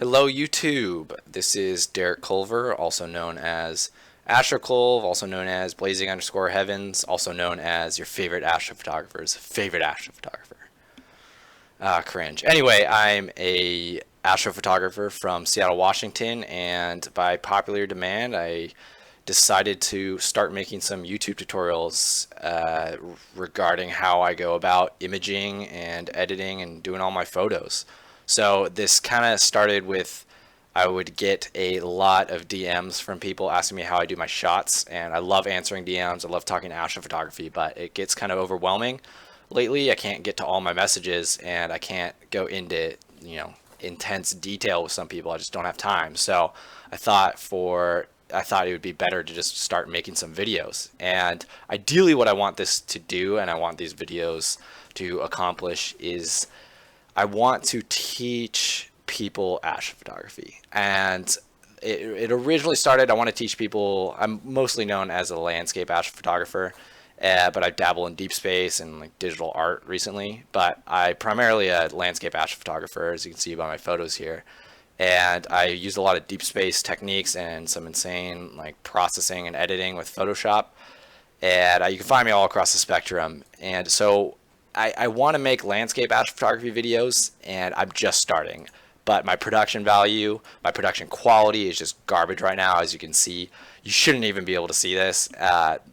Hello YouTube, this is Derek Culver, also known as AstroCulve, also known as Blazing_Heavens, also known as your favorite astrophotographer's favorite astrophotographer. Cringe. Anyway, I'm a astrophotographer from Seattle, Washington, and by popular demand, I decided to start making some YouTube tutorials regarding how I go about imaging and editing and doing all my photos. So this kind of started with I would get a lot of DMs from people asking me how I do my shots, and I love answering DMs. I love talking astrophotography, but it gets kind of overwhelming lately. I can't get to all my messages, and I can't go into intense detail with some people. I just don't have time. So I thought it would be better to just start making some videos. And ideally, what I want this to do, and I want these videos to accomplish, is I want to teach people astrophotography. And it originally started, I want to teach people, I'm mostly known as a landscape astrophotographer, but I dabble in deep space and like digital art recently. But I primarily a landscape astrophotographer, as you can see by my photos here. And I use a lot of deep space techniques and some insane like processing and editing with Photoshop. And you can find me all across the spectrum. And so I want to make landscape astrophotography videos, and I'm just starting. But my production value, my production quality is just garbage right now. As you can see, you shouldn't even be able to see this,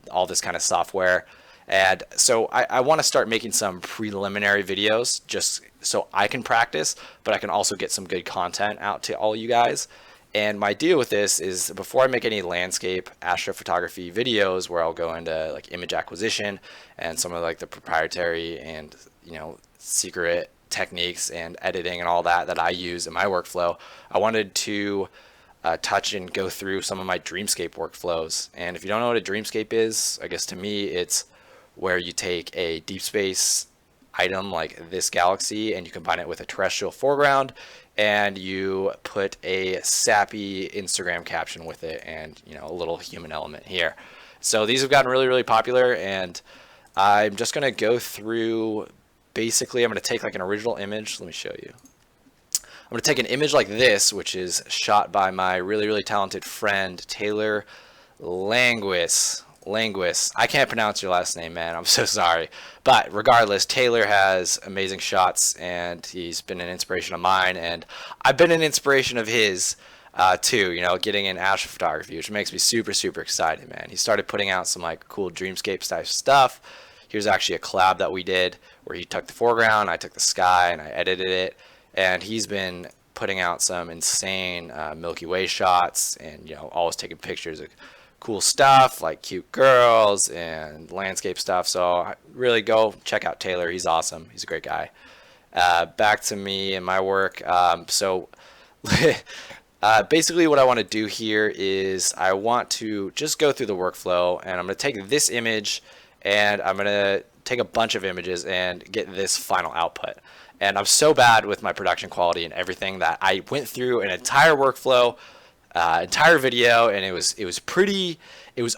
all this kind of software. And so I want to start making some preliminary videos just so I can practice, but I can also get some good content out to all you guys. And my deal with this is before I make any landscape astrophotography videos where I'll go into like image acquisition and some of like the proprietary and secret techniques and editing and all that I use in my workflow, I wanted to touch and go through some of my Dreamscape workflows. And if you don't know what a Dreamscape is, I guess to me it's where you take a deep space item like this galaxy and you combine it with a terrestrial foreground and you put a sappy Instagram caption with it and a little human element here. So these have gotten really, really popular, and I'm just going to go through. Basically, I'm going to take like an original image. Let me show you. I'm going to take an image like this, which is shot by my really, really talented friend Taylor Languis. I can't pronounce your last name, man. I'm so sorry. But regardless, Taylor has amazing shots, and he's been an inspiration of mine, and I've been an inspiration of his too, getting in astrophotography, which makes me super, super excited, man. He started putting out some like cool Dreamscape type stuff. Here's actually a collab that we did where he took the foreground, I took the sky, and I edited it, and he's been putting out some insane Milky Way shots and, always taking pictures of cool stuff like cute girls and landscape stuff. So really go check out Taylor. He's awesome. He's a great guy. Back to me and my work. Basically what I want to do here is I want to just go through the workflow, and I'm going to take this image and I'm going to take a bunch of images and get this final output. And I'm so bad with my production quality and everything that I went through an entire workflow, entire video, and it was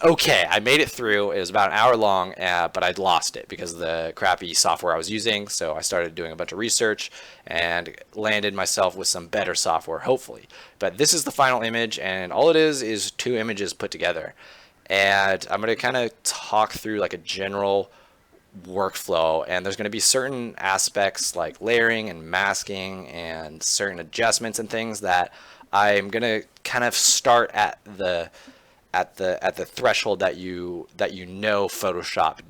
okay. I made it through. It was about an hour long, but I'd lost it because of the crappy software I was using. So I started doing a bunch of research and landed myself with some better software, hopefully. But this is the final image, and all it is two images put together. And I'm going to kind of talk through like a general workflow, and there's going to be certain aspects like layering and masking and certain adjustments and things that I'm going to kind of start at the threshold that you know Photoshop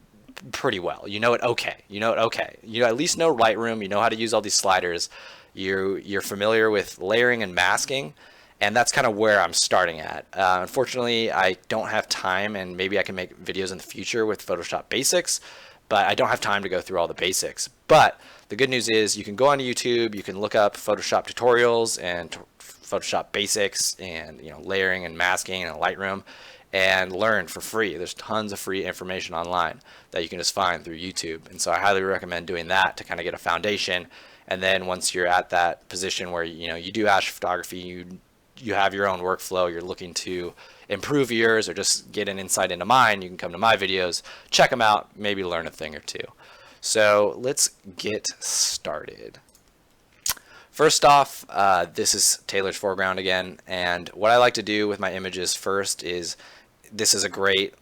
pretty well. You know it okay. You at least know Lightroom. You know how to use all these sliders. You're familiar with layering and masking, and that's kind of where I'm starting at. Unfortunately, I don't have time, and maybe I can make videos in the future with Photoshop basics, but I don't have time to go through all the basics. But the good news is you can go onto YouTube, you can look up Photoshop tutorials and Photoshop basics and layering and masking and Lightroom and learn for free. There's tons of free information online that you can just find through YouTube. And so I highly recommend doing that to kind of get a foundation. And then once you're at that position where you do astrophotography, you have your own workflow, you're looking to improve yours or just get an insight into mine, you can come to my videos, check them out, maybe learn a thing or two. So let's get started. First off, this is Taylor's foreground again, and what I like to do with my images first is, this is a great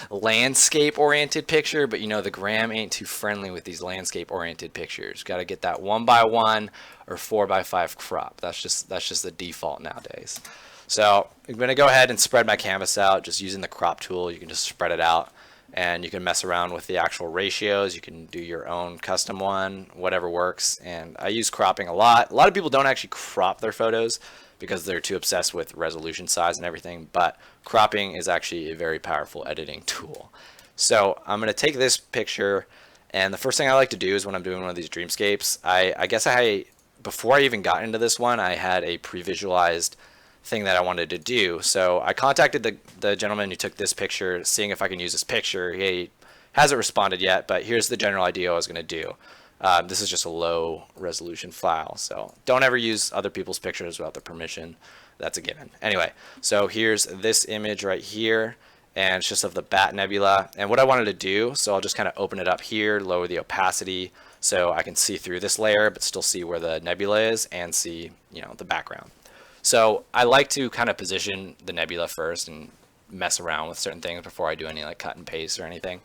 landscape oriented picture, but you know the gram ain't too friendly with these landscape oriented pictures. Got to get that 1:1 or 4:5 crop. That's just the default nowadays. So I'm going to go ahead and spread my canvas out just using the crop tool. You can just spread it out and you can mess around with the actual ratios. You can do your own custom one, whatever works. And I use cropping a lot. A lot of people don't actually crop their photos because they're too obsessed with resolution size and everything, but cropping is actually a very powerful editing tool. So I'm going to take this picture, and the first thing I like to do is when I'm doing one of these dreamscapes, I guess before I even got into this one, I had a pre-visualized thing that I wanted to do. So I contacted the gentleman who took this picture, seeing if I can use this picture. He hasn't responded yet, but here's the general idea I was going to do. This is just a low resolution file, so don't ever use other people's pictures without their permission. That's a given. Anyway, so here's this image right here, and it's just of the Bat Nebula. And what I wanted to do, so I'll just kind of open it up here, lower the opacity so I can see through this layer but still see where the nebula is and see, you know, the background. So I like to kind of position the nebula first and mess around with certain things before I do any like cut and paste or anything.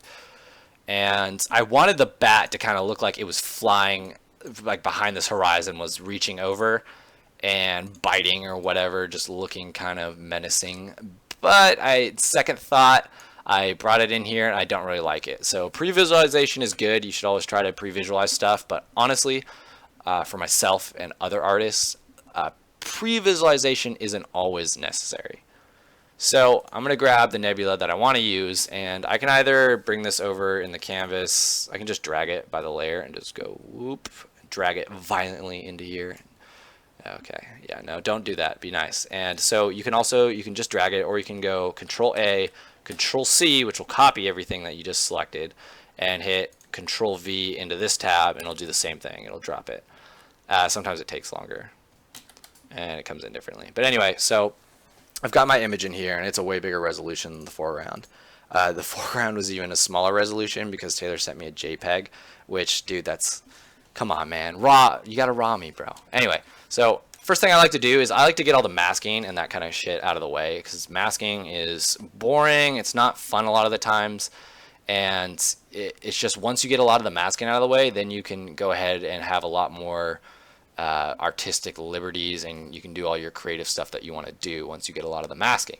And I wanted the bat to kind of look like it was flying like behind this horizon, was reaching over and biting or whatever, just looking kind of menacing. But second thought, I brought it in here and I don't really like it. So pre-visualization is good. You should always try to pre-visualize stuff. But honestly, for myself and other artists, pre-visualization isn't always necessary. So I'm going to grab the nebula that I want to use, and I can either bring this over in the canvas. I can just drag it by the layer and just go whoop, drag it violently into here. Okay, yeah, no, don't do that. Be nice. And so you can just drag it, or you can go Control A, Control C, which will copy everything that you just selected, and hit Control V into this tab, and it'll do the same thing. It'll drop it. Sometimes it takes longer, and it comes in differently. But anyway, so I've got my image in here, and it's a way bigger resolution than the foreground. The foreground was even a smaller resolution because Taylor sent me a JPEG, which, dude, come on, man. Raw, you gotta raw me, bro. Anyway, so first thing I like to do is I like to get all the masking and that kind of shit out of the way, because masking is boring. It's not fun a lot of the times. And it's just once you get a lot of the masking out of the way, then you can go ahead and have a lot more artistic liberties, and you can do all your creative stuff that you want to do once you get a lot of the masking.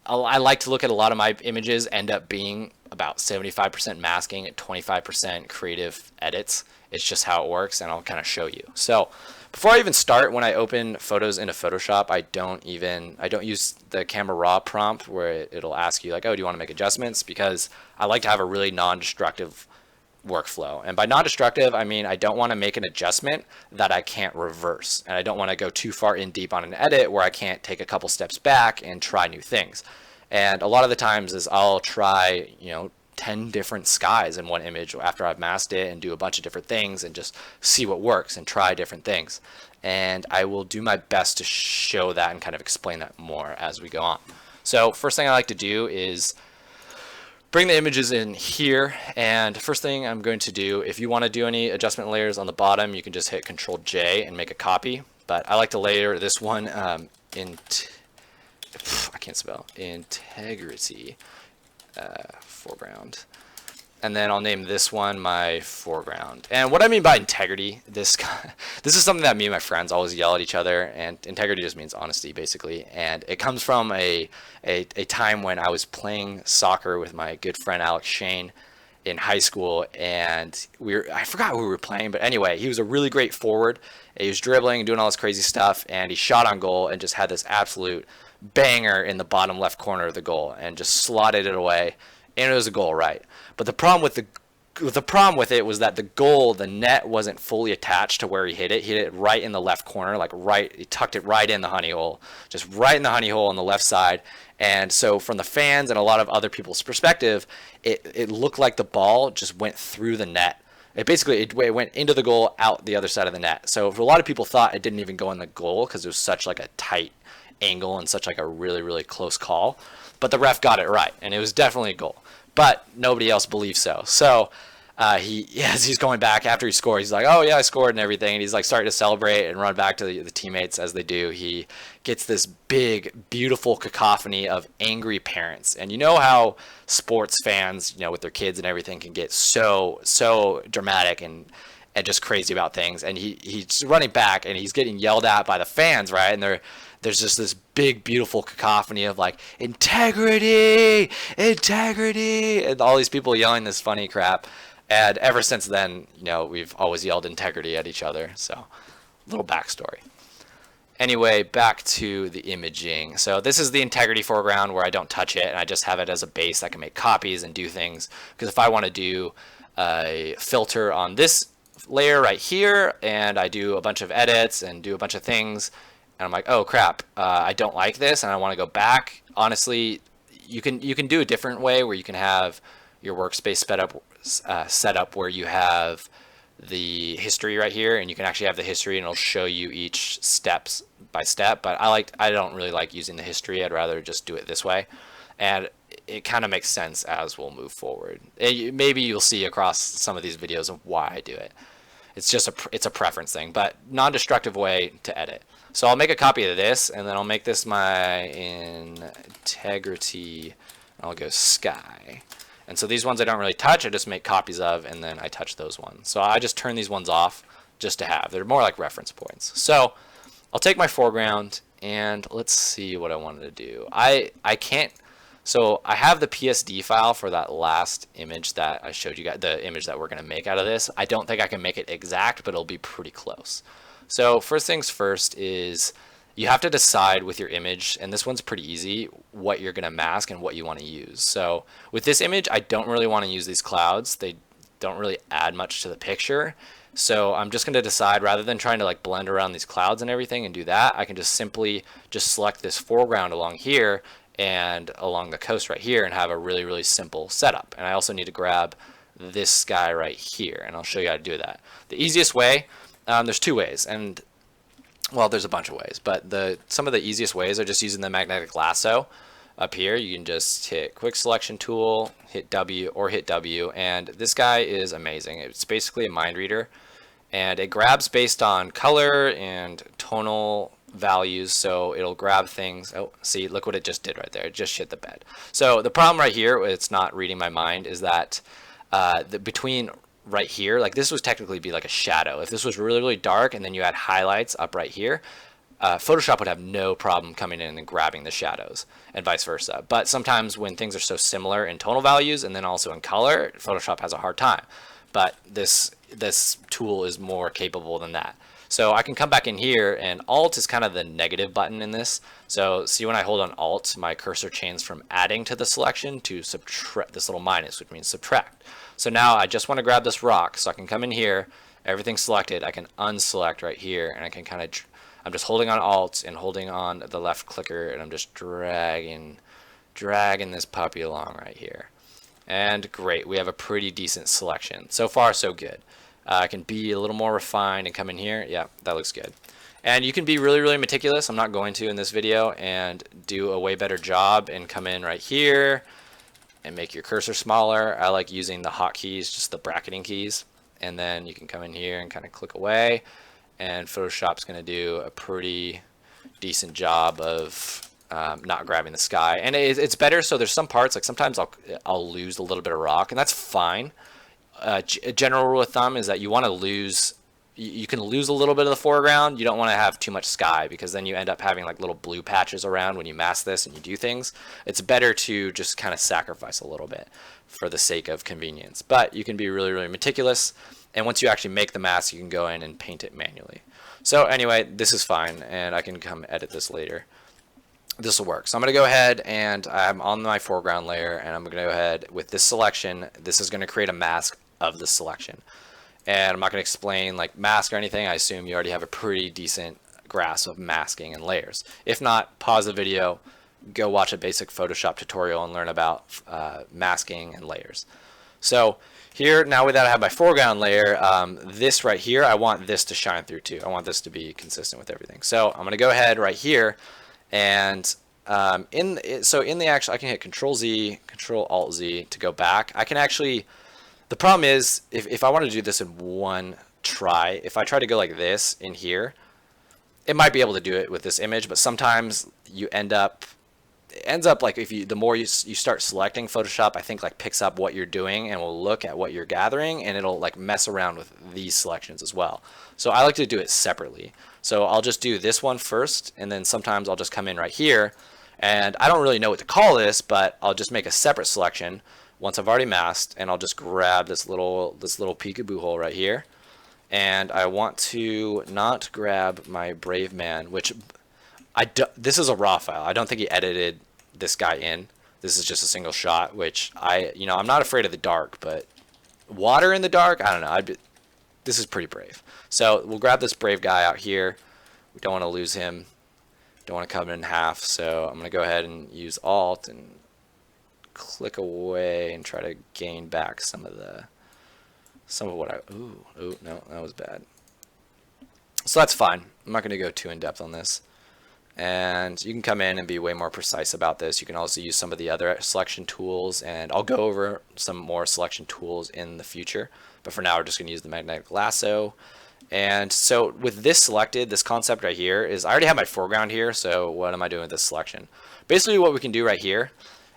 I like to look at a lot of my images end up being about 75% masking and 25% creative edits. It's just how it works, and I'll kind of show you. So before I even start, when I open photos into Photoshop, I don't use the camera raw prompt where it'll ask you like, oh, do you want to make adjustments? Because I like to have a really non-destructive workflow. And by non-destructive, I mean I don't want to make an adjustment that I can't reverse, and I don't want to go too far in deep on an edit where I can't take a couple steps back and try new things. And a lot of the times is I'll try, 10 different skies in one image after I've masked it, and do a bunch of different things and just see what works and try different things. And I will do my best to show that and kind of explain that more as we go on. So first thing I like to do is bring the images in here, and first thing I'm going to do, if you want to do any adjustment layers on the bottom, you can just hit Control J and make a copy. But I like to layer this one I can't spell, integrity foreground. And then I'll name this one my foreground. And what I mean by integrity, this is something that me and my friends always yell at each other, and integrity just means honesty, basically. And it comes from a time when I was playing soccer with my good friend Alex Shane in high school, and I forgot who we were playing, but anyway, he was a really great forward. He was dribbling and doing all this crazy stuff, and he shot on goal and just had this absolute banger in the bottom left corner of the goal and just slotted it away, and it was a goal, right? But the problem with it was that the net wasn't fully attached to where he hit it. He hit it right in the left corner, he tucked it right in the honey hole, just right in the honey hole on the left side. And so from the fans and a lot of other people's perspective, it looked like the ball just went through the net. It went into the goal, out the other side of the net. So a lot of people thought it didn't even go in the goal because it was such like a tight angle and such like a really, really close call. But the ref got it right, and it was definitely a goal. But nobody else believed so. So as he's going back after he scores, he's like, oh yeah, I scored and everything, and he's like starting to celebrate and run back to the teammates. As they do, he gets this big, beautiful cacophony of angry parents. And you know how sports fans, with their kids and everything, can get so dramatic and just crazy about things. And he's running back and he's getting yelled at by the fans, right? And there's just this big, beautiful cacophony of like, integrity, integrity, and all these people yelling this funny crap. And ever since then, we've always yelled integrity at each other. So, little backstory. Anyway, back to the imaging. So this is the integrity foreground where I don't touch it, and I just have it as a base that can make copies and do things. Because if I want to do a filter on this layer right here, and I do a bunch of edits and do a bunch of things, and I'm like, oh crap, I don't like this, and I want to go back. Honestly, you can do a different way where you can have your workspace set up where you have the history right here, and you can actually have the history and it'll show you each steps by step. But I don't really like using the history. I'd rather just do it this way, and it kind of makes sense as we'll move forward. Maybe you'll see across some of these videos of why I do it. It's just it's a preference thing, but non-destructive way to edit. So I'll make a copy of this, and then I'll make this my integrity. I'll go sky. And so these ones I don't really touch, I just make copies of, and then I touch those ones. So I just turn these ones off just to have. They're more like reference points. So I'll take my foreground, and let's see what I wanted to do. I can't, so I have the PSD file for that last image that I showed you guys, the image that we're going to make out of this. I don't think I can make it exact, but it'll be pretty close. So first things first is you have to decide with your image, and this one's pretty easy, what you're going to mask and what you want to use. So with this image, I don't really want to use these clouds. They don't really add much to the picture. So I'm just going to decide, rather than trying to like blend around these clouds and everything and do that, I can just simply select this foreground along here and along the coast right here and have a really, really simple setup. And I also need to grab this guy right here, and I'll show you how to do that. The easiest way, there's two ways, and well, there's a bunch of ways, but some of the easiest ways are just using the magnetic lasso up here. You can just hit quick selection tool, hit W, and this guy is amazing. It's basically a mind reader, and it grabs based on color and tonal values, so it'll grab things. Oh, see, look what it just did right there. It just shit the bed. So the problem right here, it's not reading my mind, is that between right here, like this would technically be like a shadow. If this was really, really dark and then you had highlights up right here, Photoshop would have no problem coming in and grabbing the shadows, and vice versa. But sometimes when things are so similar in tonal values and then also in color, Photoshop has a hard time. But this tool is more capable than that. So I can come back in here, and Alt is kind of the negative button in this. So see, when I hold on Alt, my cursor changes from adding to the selection to subtract, this little minus, which means subtract. So now I just want to grab this rock, so I can come in here, everything's selected, I can unselect right here, and I can kind of, I'm just holding on Alt and holding on the left clicker, and I'm just dragging this puppy along right here. And great, we have a pretty decent selection. So far, so good. I can be a little more refined and come in here. Yeah, that looks good. And you can be really, really meticulous. I'm not going to in this video, and do a way better job and come in right here and make your cursor smaller. I like using the hotkeys, just the bracketing keys. And then you can come in here and kind of click away, and Photoshop's going to do a pretty decent job of not grabbing the sky. And it's better, so there's some parts, like sometimes I'll lose a little bit of rock, and that's fine. A general rule of thumb is that you want to lose, you can lose a little bit of the foreground. You don't want to have too much sky, because then you end up having like little blue patches around when you mask this and you do things. It's better to just kind of sacrifice a little bit for the sake of convenience. But you can be really, really meticulous, and once you actually make the mask, you can go in and paint it manually. So anyway, this is fine, and I can come edit this later. This will work. So I'm going to go ahead, and I'm on my foreground layer, and I'm going to go ahead with this selection. This is going to create a mask of the selection. And I'm not going to explain like mask or anything. I assume you already have a pretty decent grasp of masking and layers. If not, pause the video, go watch a basic Photoshop tutorial and learn about masking and layers. So here, now that I have my foreground layer, this right here, I want this to shine through too. I want this to be consistent with everything. So I'm going to go ahead right here, and in the actual, I can hit Control Z, Control Alt Z to go back. I can actually The problem is, if I want to do this in one try, if I try to go like this in here, it might be able to do it with this image, but sometimes you end up, it ends up like if you, the more you start selecting, Photoshop, I think like picks up what you're doing and will look at what you're gathering, and it'll like mess around with these selections as well. So I like to do it separately. So I'll just do this one first, and then sometimes I'll just come in right here, and I don't really know what to call this, but I'll just make a separate selection once I've already masked, and I'll just grab this little peekaboo hole right here. And I want to not grab my Brave Man, which this is a raw file. I don't think he edited this guy in. This is just a single shot, which I'm not afraid of the dark, but water in the dark, I don't know. This is pretty brave. So we'll grab this Brave guy out here. We don't want to lose him. Don't want to cut him in half. So I'm going to go ahead and use Alt and click away and try to gain back some of what I, ooh, no, that was bad. So that's fine. I'm not going to go too in depth on this. And you can come in and be way more precise about this. You can also use some of the other selection tools, and I'll go over some more selection tools in the future. But for now, we're just going to use the magnetic lasso. And so with this selected, this concept right here is, I already have my foreground here, so what am I doing with this selection? Basically what we can do right here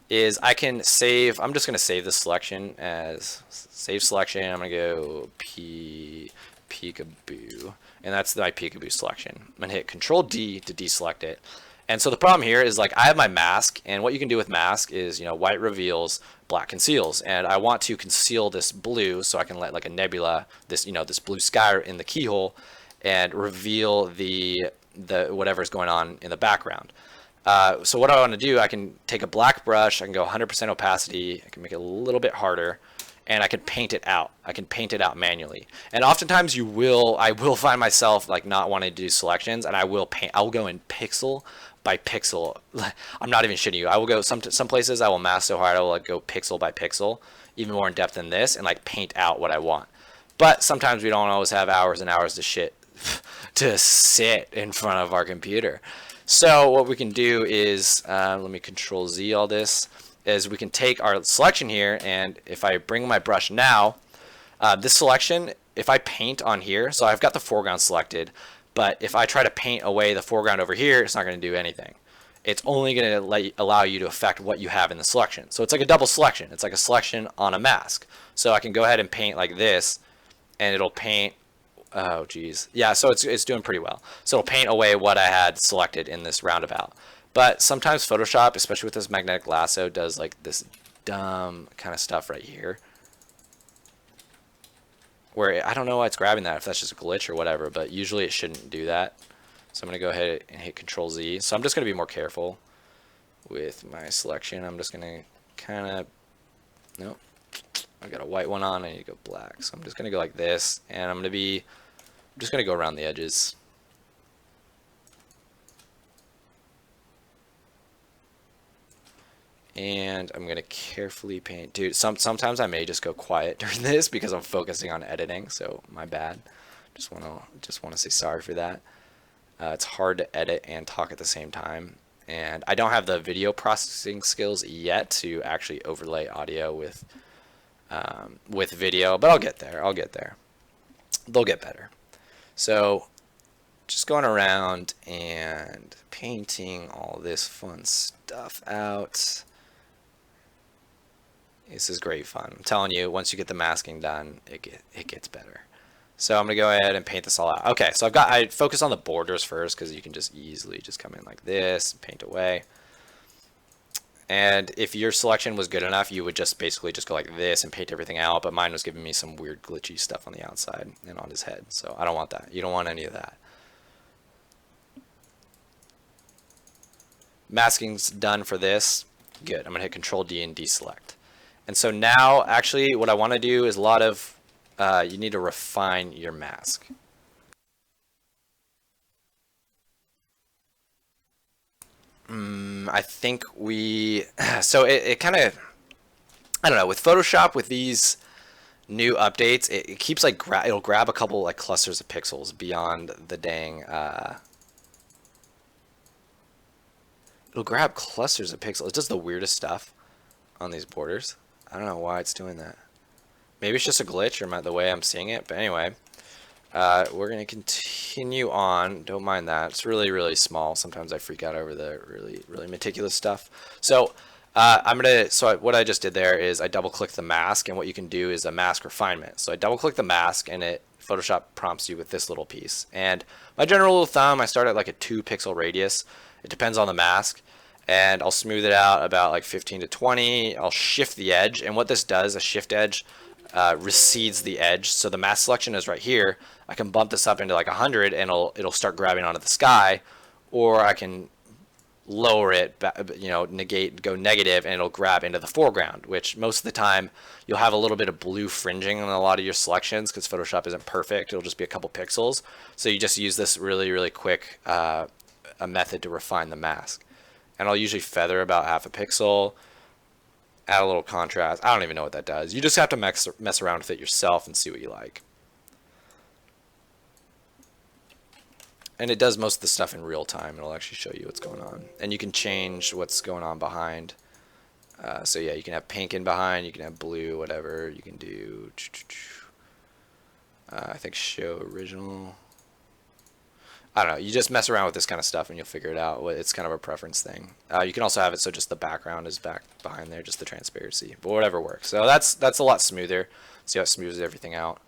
is I can save, I'm just going to save this selection as save selection. I'm going to go peekaboo, and that's my peekaboo selection. I'm going to hit Control D to deselect it. And so the problem here is, like, I have my mask, and what you can do with mask is, white reveals, black conceals, and I want to conceal this blue so I can let like a nebula, this this blue sky in the keyhole, and reveal the whatever's going on in the background. So what I want to do, I can take a black brush, I can go 100% opacity, I can make it a little bit harder, and I can paint it out. I can paint it out manually. And oftentimes I will find myself like not wanting to do selections, and I'll go in pixel by pixel. I'm not even shitting you. I will go some places I will mask so hard I will like go pixel by pixel, even more in depth than this, and like paint out what I want. But sometimes we don't always have hours and hours to sit in front of our computer. So what we can do is, let me Control Z all this, is we can take our selection here, and if I bring my brush now, this selection, if I paint on here, so I've got the foreground selected, but if I try to paint away the foreground over here, it's not going to do anything. It's only going to allow you to affect what you have in the selection. So it's like a double selection. It's like a selection on a mask. So I can go ahead and paint like this, and it'll paint. Oh, geez. Yeah, so it's doing pretty well. So it'll paint away what I had selected in this roundabout. But sometimes Photoshop, especially with this magnetic lasso, does like this dumb kind of stuff right here, where I don't know why it's grabbing that, if that's just a glitch or whatever, but usually it shouldn't do that. So I'm going to go ahead and hit Control Z. So I'm just going to be more careful with my selection. I'm just going to kind of, nope, I got a white one on, I need to go black. So I'm just going to go like this, and I'm just going to go around the edges. And I'm going to carefully paint. Dude, sometimes I may just go quiet during this because I'm focusing on editing, so my bad. Just want to say sorry for that. It's hard to edit and talk at the same time, and I don't have the video processing skills yet to actually overlay audio with video, but I'll get there. They'll get better. So just going around and painting all this fun stuff out. This is great fun. I'm telling you, once you get the masking done, it gets better. So I'm gonna go ahead and paint this all out. Okay, so I focus on the borders first because you can just easily just come in like this and paint away. And if your selection was good enough, you would just basically just go like this and paint everything out. But mine was giving me some weird glitchy stuff on the outside and on his head. So I don't want that. You don't want any of that. Masking's done for this. Good. I'm gonna hit Control D and deselect. And so now, actually, what I want to do is you need to refine your mask. I think so it kind of, I don't know, with Photoshop, with these new updates, it keeps like, it'll grab a couple like clusters of pixels beyond the dang, it'll grab clusters of pixels. It does the weirdest stuff on these borders. I don't know why it's doing that. Maybe it's just a glitch or the way I'm seeing it, but anyway, we're going to continue on. Don't mind that. It's really, really small. Sometimes I freak out over the really, really meticulous stuff. So what I just did there is I double click the mask, and what you can do is a mask refinement. So I double click the mask, and Photoshop prompts you with this little piece. And my general rule of thumb, I start at like a 2 pixel radius. It depends on the mask. And I'll smooth it out about like 15 to 20. I'll shift the edge, and what this does, a shift edge, recedes the edge. So the mask selection is right here. I can bump this up into like 100, and it'll start grabbing onto the sky, or I can lower it, go negative, and it'll grab into the foreground, which most of the time you'll have a little bit of blue fringing on a lot of your selections because Photoshop isn't perfect. It'll just be a couple pixels. So you just use this really, really quick a method to refine the mask. And I'll usually feather about half a pixel, add a little contrast. I don't even know what that does. You just have to mess around with it yourself and see what you like. And it does most of the stuff in real time. It'll actually show you what's going on. And you can change what's going on behind. So yeah, you can have pink in behind, you can have blue, whatever. You can do, I think show original. I don't know. You just mess around with this kind of stuff and you'll figure it out. It's kind of a preference thing. You can also have it so just the background is back behind there, just the transparency, but whatever works. So that's a lot smoother. See how it smooths everything out.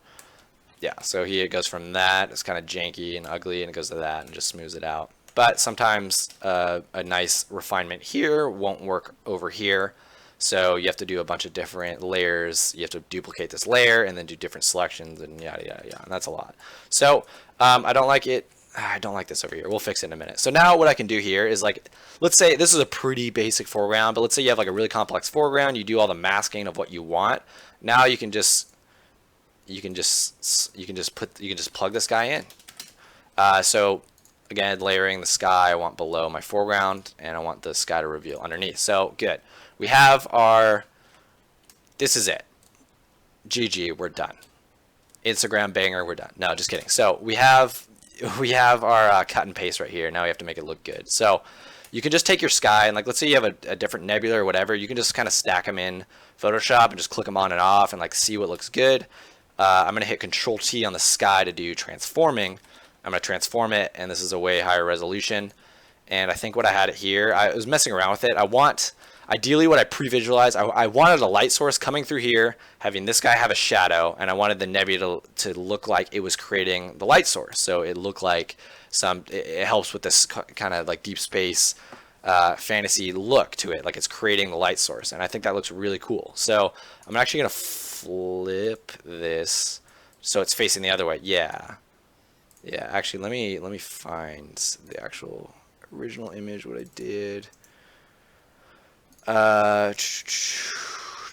Yeah, so here it goes from that. It's kind of janky and ugly, and it goes to that and just smooths it out. But sometimes a nice refinement here won't work over here. So you have to do a bunch of different layers. You have to duplicate this layer and then do different selections and yada, yada, yada. And that's a lot. So I don't like it. I don't like this over here. We'll fix it in a minute. So now what I can do here is, like, let's say this is a pretty basic foreground, but let's say you have like a really complex foreground. You do all the masking of what you want. Now you can just plug this guy in. So again, layering the sky, I want below my foreground, and I want the sky to reveal underneath. So good. We have this is it. GG, we're done. Instagram banger, we're done. No, just kidding. So we have our cut and paste right here. Now we have to make it look good. So you can just take your sky, and like, let's say you have a different nebula or whatever. You can just kind of stack them in Photoshop and just click them on and off and like see what looks good. I'm going to hit Control T on the sky to do transforming. I'm going to transform it, and this is a way higher resolution. And I think what I had it here, I was messing around with it. Ideally what I pre-visualized, I wanted a light source coming through here, having this guy have a shadow, and I wanted the nebula to look like it was creating the light source. So it looked like it helps with this kind of like deep space fantasy look to it, like it's creating the light source. And I think that looks really cool. So I'm actually going to flip this so it's facing the other way. Yeah, actually let me find the actual original image, what I did.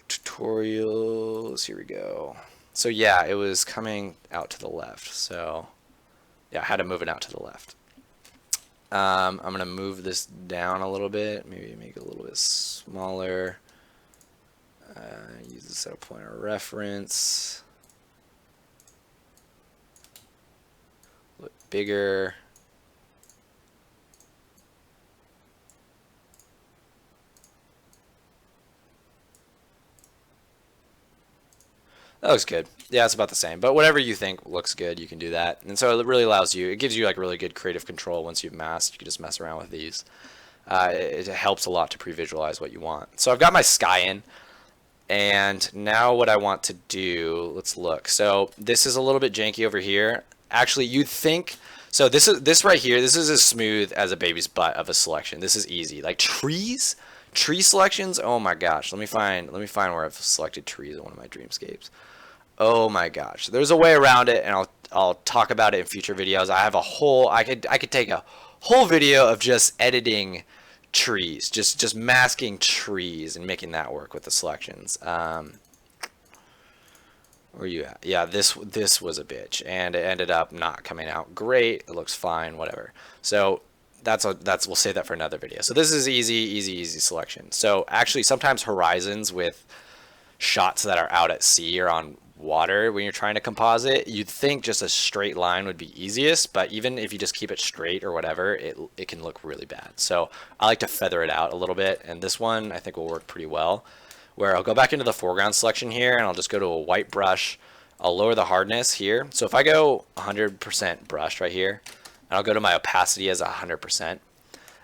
Tutorials, here we go. So yeah, it was coming out to the left. So yeah, I had to move it out to the left. I'm gonna move this down a little bit, maybe make it a little bit smaller. Use this as a point of reference. A little bigger. That looks good. Yeah, it's about the same. But whatever you think looks good, you can do that. And so it really allows you, it gives you like really good creative control once you've masked. You can just mess around with these. It helps a lot to pre-visualize what you want. So I've got my sky in. And now what I want to do, let's look. So this is a little bit janky over here. Actually, you'd think, so this right here, this is as smooth as a baby's butt of a selection. This is easy. Like tree selections, oh my gosh. Let me find where I've selected trees in one of my Dreamscapes. Oh my gosh, there's a way around it, and I'll talk about it in future videos. I have I could take a whole video of just editing trees, just masking trees and making that work with the selections. Where are you at? Yeah, this was a bitch, and it ended up not coming out great. It looks fine, whatever. So we'll save that for another video. So this is easy selection. So actually, sometimes horizons with shots that are out at sea or on water, when you're trying to composite, you'd think just a straight line would be easiest, but even if you just keep it straight or whatever, it can look really bad. So I like to feather it out a little bit, and this one I think will work pretty well. where I'll go back into the foreground selection here and I'll just go to a white brush. I'll lower the hardness here. So if I go 100% brush right here, and I'll go to my opacity as 100%,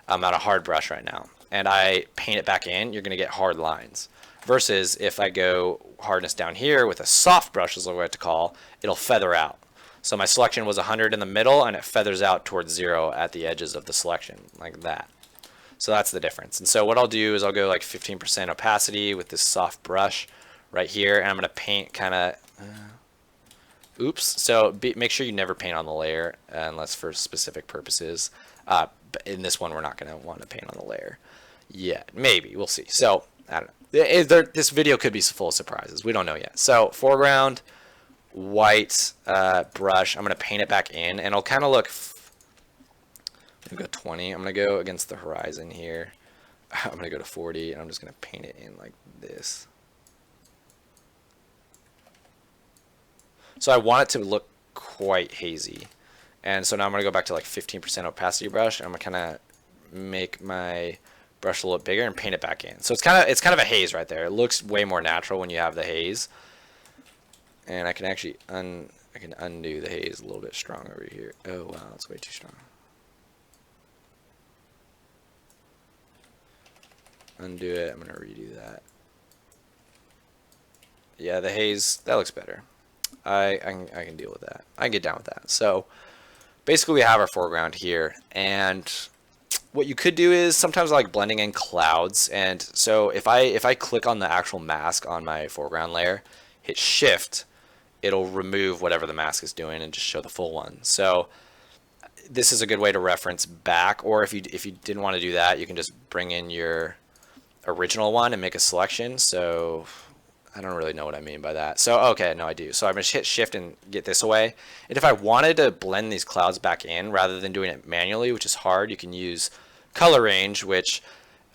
I'm at a hard brush right now, and I paint it back in, you're going to get hard lines. Versus if I go hardness down here with a soft brush, is what I like to call, it'll feather out. So my selection was 100 in the middle, and it feathers out towards 0 at the edges of the selection, like that. So that's the difference. And so what I'll do is I'll go like 15% opacity with this soft brush right here, and I'm going to paint kind of... oops. So make sure you never paint on the layer unless for specific purposes. But in this one, we're not going to want to paint on the layer yet. Maybe. We'll see. So I don't know. This video could be full of surprises. We don't know yet. So foreground, white brush. I'm going to paint it back in, and it'll kind of look... I'm going to go 20. I'm going to go against the horizon here. I'm going to go to 40, and I'm just going to paint it in like this. So I want it to look quite hazy. And so now I'm going to go back to like 15% opacity brush. And I'm going to kind of make my brush a little bit bigger and paint it back in. So it's kind of a haze right there. It looks way more natural when you have the haze. And I can actually undo the haze a little bit strong over here. Oh wow, that's way too strong. Undo it. I'm going to redo that. Yeah, the haze, that looks better. I can deal with that. I can get down with that. So basically we have our foreground here, and what you could do is sometimes I like blending in clouds. And so if I click on the actual mask on my foreground layer, hit shift, it'll remove whatever the mask is doing and just show the full one. So this is a good way to reference back, or if you didn't want to do that, you can just bring in your original one and make a selection. So I don't really know what I mean by that. So, okay, no, I do. So I'm going to hit shift and get this away. And if I wanted to blend these clouds back in rather than doing it manually, which is hard, you can use color range, which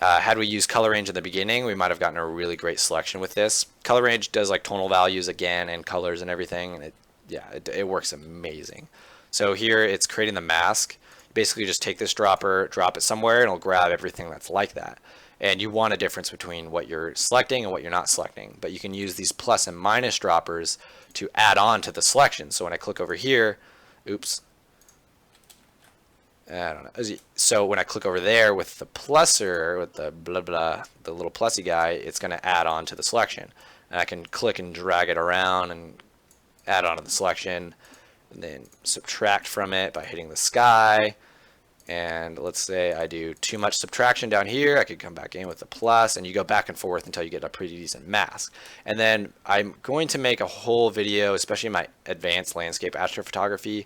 had we used color range in the beginning, we might have gotten a really great selection with this. Color range does like tonal values again and colors and everything. And it works amazing. So here it's creating the mask. Basically just take this dropper, drop it somewhere, and it'll grab everything that's like that. And you want a difference between what you're selecting and what you're not selecting. But you can use these plus and minus droppers to add on to the selection. So when I click over here, oops. I don't know. So when I click over there with the pluser, with the blah, blah, the little plusy guy, it's going to add on to the selection. And I can click and drag it around and add on to the selection. And then subtract from it by hitting the sky. And let's say I do too much subtraction down here, I could come back in with the plus, and you go back and forth until you get a pretty decent mask. And then I'm going to make a whole video, especially in my advanced landscape astrophotography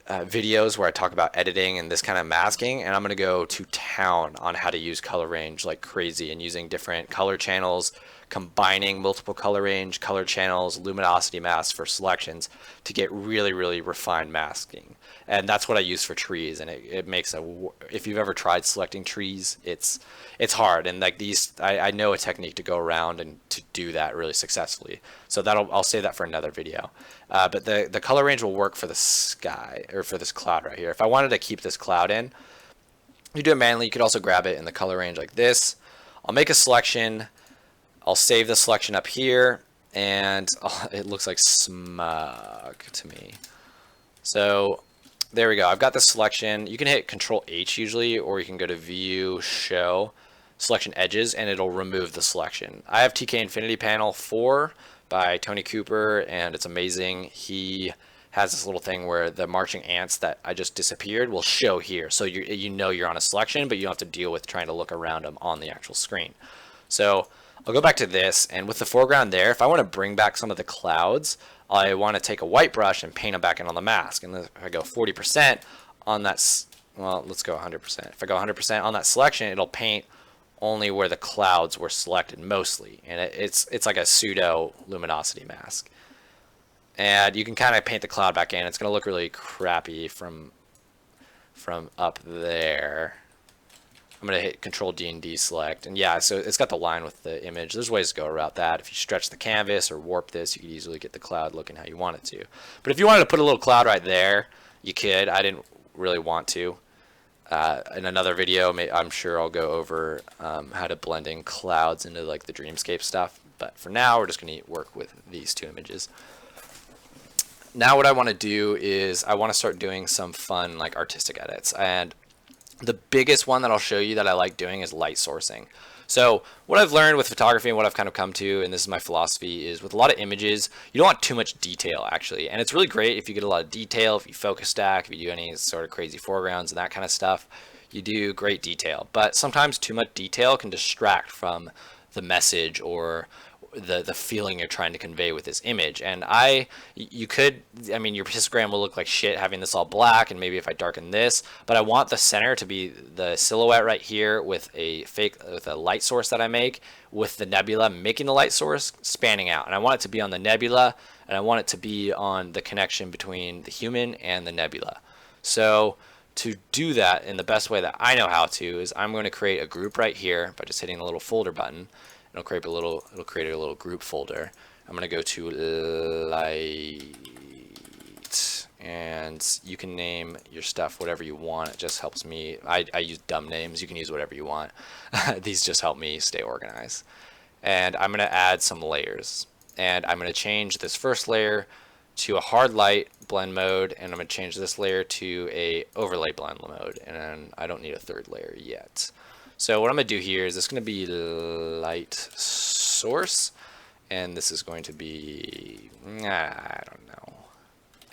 videos where I talk about editing and this kind of masking, and I'm going to go to town on how to use color range like crazy and using different color channels, combining multiple color range, color channels, luminosity masks for selections to get really, really refined masking. And that's what I use for trees, and it makes if you've ever tried selecting trees, it's hard. And like these, I know a technique to go around and to do that really successfully. So I'll save that for another video. But the color range will work for the sky, or for this cloud right here. If I wanted to keep this cloud in, you do it manually. You could also grab it in the color range like this. I'll make a selection. I'll save the selection up here, and it looks like smog to me. So there we go. I've got the selection. You can hit Control H usually, or you can go to View, Show, Selection Edges, and it'll remove the selection. I have TK Infinity Panel 4 by Tony Cooper, and it's amazing. He has this little thing where the marching ants that I just disappeared will show here. So you know you're on a selection, but you don't have to deal with trying to look around them on the actual screen. So I'll go back to this, and with the foreground there, if I want to bring back some of the clouds, I want to take a white brush and paint them back in on the mask. And if I go 40% on that, well, let's go 100%. If I go 100% on that selection, it'll paint only where the clouds were selected mostly. And it's like a pseudo luminosity mask. And you can kind of paint the cloud back in. It's going to look really crappy from up there. I'm going to hit Control D and deselect. And yeah, so it's got the line with the image. There's ways to go around that. If you stretch the canvas or warp this, you could easily get the cloud looking how you want it to. But if you wanted to put a little cloud right there, you could. I didn't really want to. In another video, I'm sure I'll go over how to blend in clouds into like the Dreamscape stuff. But for now, we're just going to work with these two images. Now what I want to do is I want to start doing some fun like artistic edits. And the biggest one that I'll show you that I like doing is light sourcing. So what I've learned with photography and what I've kind of come to, and this is my philosophy, is with a lot of images, you don't want too much detail actually. And it's really great if you get a lot of detail, if you focus stack, if you do any sort of crazy foregrounds and that kind of stuff, you do great detail. But sometimes too much detail can distract from the message or the feeling you're trying to convey with this image. And you could, I mean, your histogram will look like shit having this all black, and maybe if I darken this, but I want the center to be the silhouette right here with a light source that I make, with the nebula making the light source spanning out. And I want it to be on the nebula, and I want it to be on the connection between the human and the nebula. So to do that in the best way that I know how to is I'm going to create a group right here by just hitting the little folder button. It'll create a little group folder. I'm going to go to light, and you can name your stuff whatever you want. It just helps me. I use dumb names. You can use whatever you want. These just help me stay organized. And I'm going to add some layers. And I'm going to change this first layer to a hard light blend mode, and I'm going to change this layer to a overlay blend mode. And then I don't need a third layer yet. So what I'm going to do here is this is going to be light source, and this is going to be, I don't know,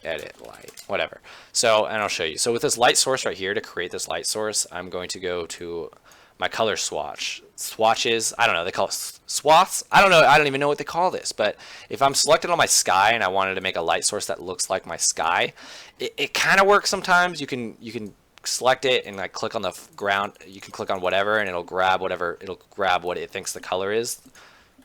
edit light, whatever. So, and I'll show you. So with this light source right here, to create this light source, I'm going to go to my color swatches. I don't know, they call it swaths. I don't know, I don't even know what they call this, but if I'm selected on my sky and I wanted to make a light source that looks like my sky, it kind of works sometimes. You can select it and like click on the ground. You can click on whatever and it'll grab what it thinks the color is,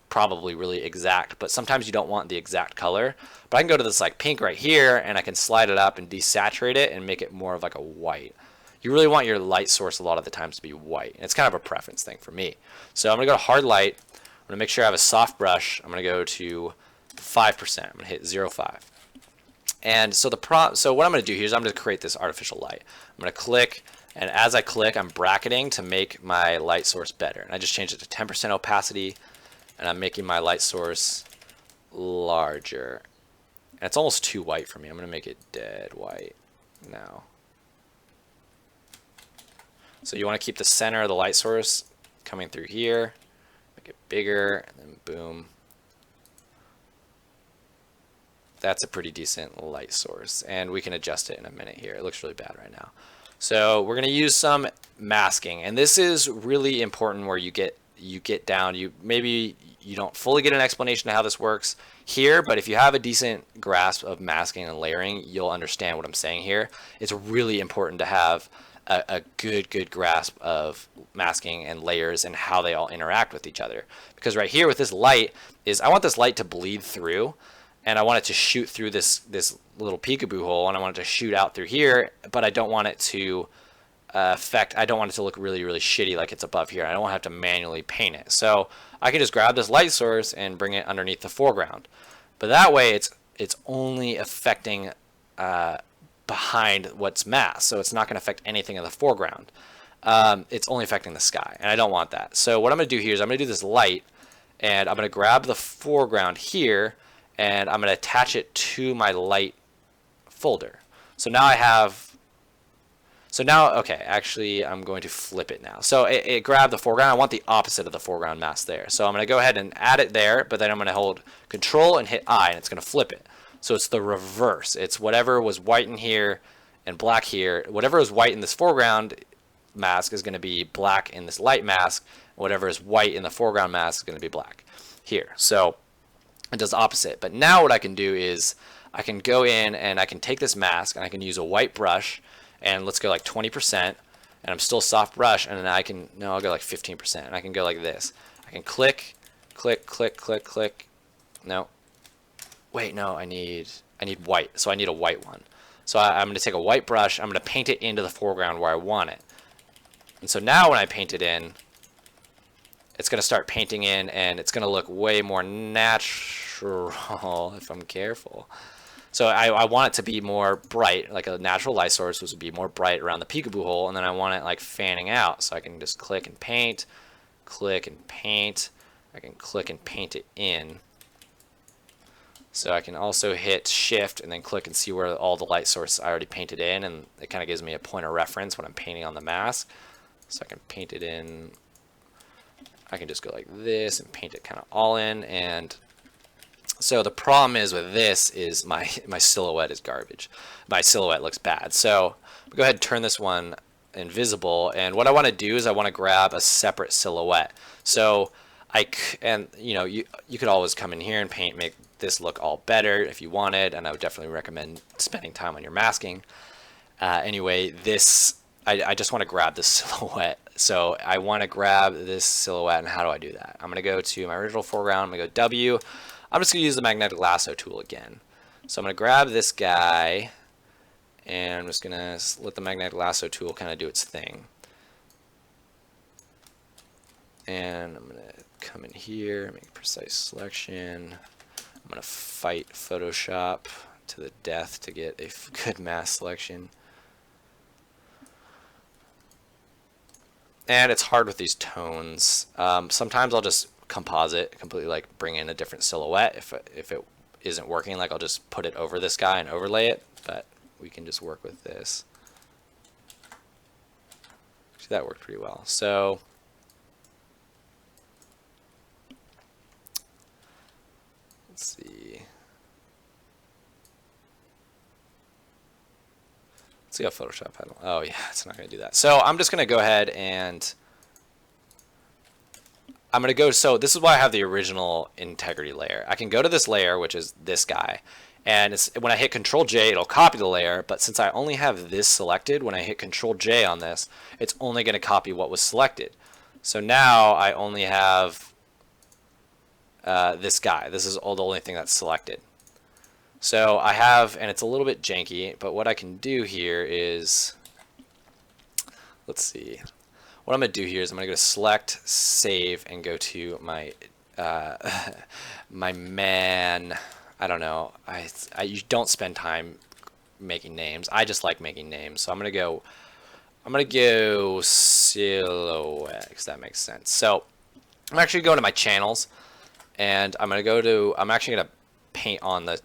probably really exact, but sometimes you don't want the exact color. But I can go to this like pink right here and I can slide it up and desaturate it and make it more of like a white. You really want your light source a lot of the times to be white, and it's kind of a preference thing for me. So I'm gonna go to hard light. I'm gonna make sure I have a soft brush. I'm gonna go to 5%. I'm gonna hit 0.5. And so so what I'm going to do here is I'm going to create this artificial light. I'm going to click, and as I click, I'm bracketing to make my light source better. And I just changed it to 10% opacity, and I'm making my light source larger. And it's almost too white for me. I'm going to make it dead white now. So you want to keep the center of the light source coming through here, make it bigger, and then boom. That's a pretty decent light source, and we can adjust it in a minute here. It looks really bad right now. So we're going to use some masking, and this is really important where you get down. Maybe you don't fully get an explanation of how this works here, but if you have a decent grasp of masking and layering, you'll understand what I'm saying here. It's really important to have a good grasp of masking and layers and how they all interact with each other. Because right here with this light is I want this light to bleed through, and I want it to shoot through this little peekaboo hole, and I want it to shoot out through here, but I don't want it to I don't want it to look really shitty like it's above here. I don't want to have to manually paint it. So I can just grab this light source and bring it underneath the foreground. But that way it's only affecting behind what's masked, so it's not going to affect anything in the foreground. It's only affecting the sky, and I don't want that. So what I'm going to do here is I'm going to do this light, and I'm going to grab the foreground here, and I'm going to attach it to my light folder. So now okay, actually I'm going to flip it now. So it grabbed the foreground. I want the opposite of the foreground mask there. So I'm going to go ahead and add it there, but then I'm going to hold Control and hit I, and it's going to flip it. So it's the reverse. It's whatever was white in here and black here. Whatever is white in this foreground mask is going to be black in this light mask. Whatever is white in the foreground mask is going to be black here. So it does the opposite. But now what I can do is I can go in and I can take this mask and I can use a white brush, and let's go like 20%, and I'm still soft brush, and then I'll go like 15%, and I can go like this. I can click. No. Wait, no, I need white. So I need a white one. So I'm going to take a white brush. I'm going to paint it into the foreground where I want it. And so now when I paint it in, it's going to start painting in, and it's going to look way more natural if I'm careful. So I want it to be more bright, like a natural light source would be more bright around the peekaboo hole, and then I want it like fanning out. So I can just click and paint, click and paint. I can click and paint it in. So I can also hit shift and then click and see where all the light source I already painted in, and it kind of gives me a point of reference when I'm painting on the mask. So I can paint it in. I can just go like this and paint it kind of all in. And so the problem is with this is my silhouette is garbage. My silhouette looks bad. So go ahead and turn this one invisible. And what I want to do is I want to grab a separate silhouette. So you could always come in here and make this look all better if you wanted, and I would definitely recommend spending time on your masking. Anyway, I just want to grab this silhouette. So I want to grab this silhouette, and how do I do that? I'm going to go to my original foreground. I'm going to go W. I'm just going to use the magnetic lasso tool again. So I'm going to grab this guy, and I'm just going to let the magnetic lasso tool kind of do its thing. And I'm going to come in here, make precise selection. I'm going to fight Photoshop to the death to get a good mask selection. And it's hard with these tones. Sometimes I'll just composite, completely like bring in a different silhouette. If it isn't working, like I'll just put it over this guy and overlay it, but we can just work with this. See, that worked pretty well. So let's see. Let's see how Photoshop had. Oh yeah, it's not going to do that. So I'm just going to go ahead and I'm going to go. So this is why I have the original integrity layer. I can go to this layer, which is this guy, and when I hit Control J, it'll copy the layer. But since I only have this selected, when I hit Control J on this, it's only going to copy what was selected. So now I only have this guy. This is the only thing that's selected. So I have, and it's a little bit janky, but what I can do here is, let's see. What I'm going to do here is I'm going to go to Select, Save, and go to my I don't know. You don't spend time making names. I just like making names. So I'm going to go silhouette, because that makes sense. So I'm actually going to my channels, and I'm actually going to paint on the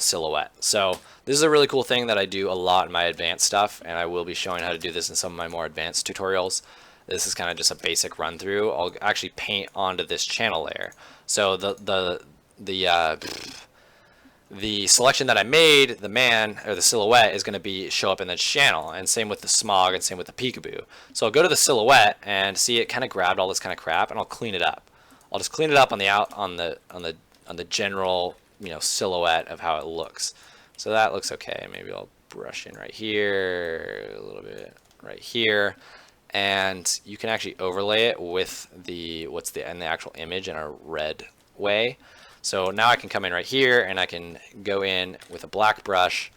silhouette. So this is a really cool thing that I do a lot in my advanced stuff, and I will be showing how to do this in some of my more advanced tutorials. This is kind of just a basic run through. I'll actually paint onto this channel layer. So the selection that I made, the man or the silhouette, is going to show up in the channel, and same with the smog and same with the peekaboo. So I'll go to the silhouette and see it kind of grabbed all this kind of crap, and I'll clean it up. I'll just clean it up on the general silhouette of how it looks. So that looks okay. Maybe I'll brush in right here, a little bit right here, and you can actually overlay it with in the actual image in a red way. So now I can come in right here, and I can go in with a black brush.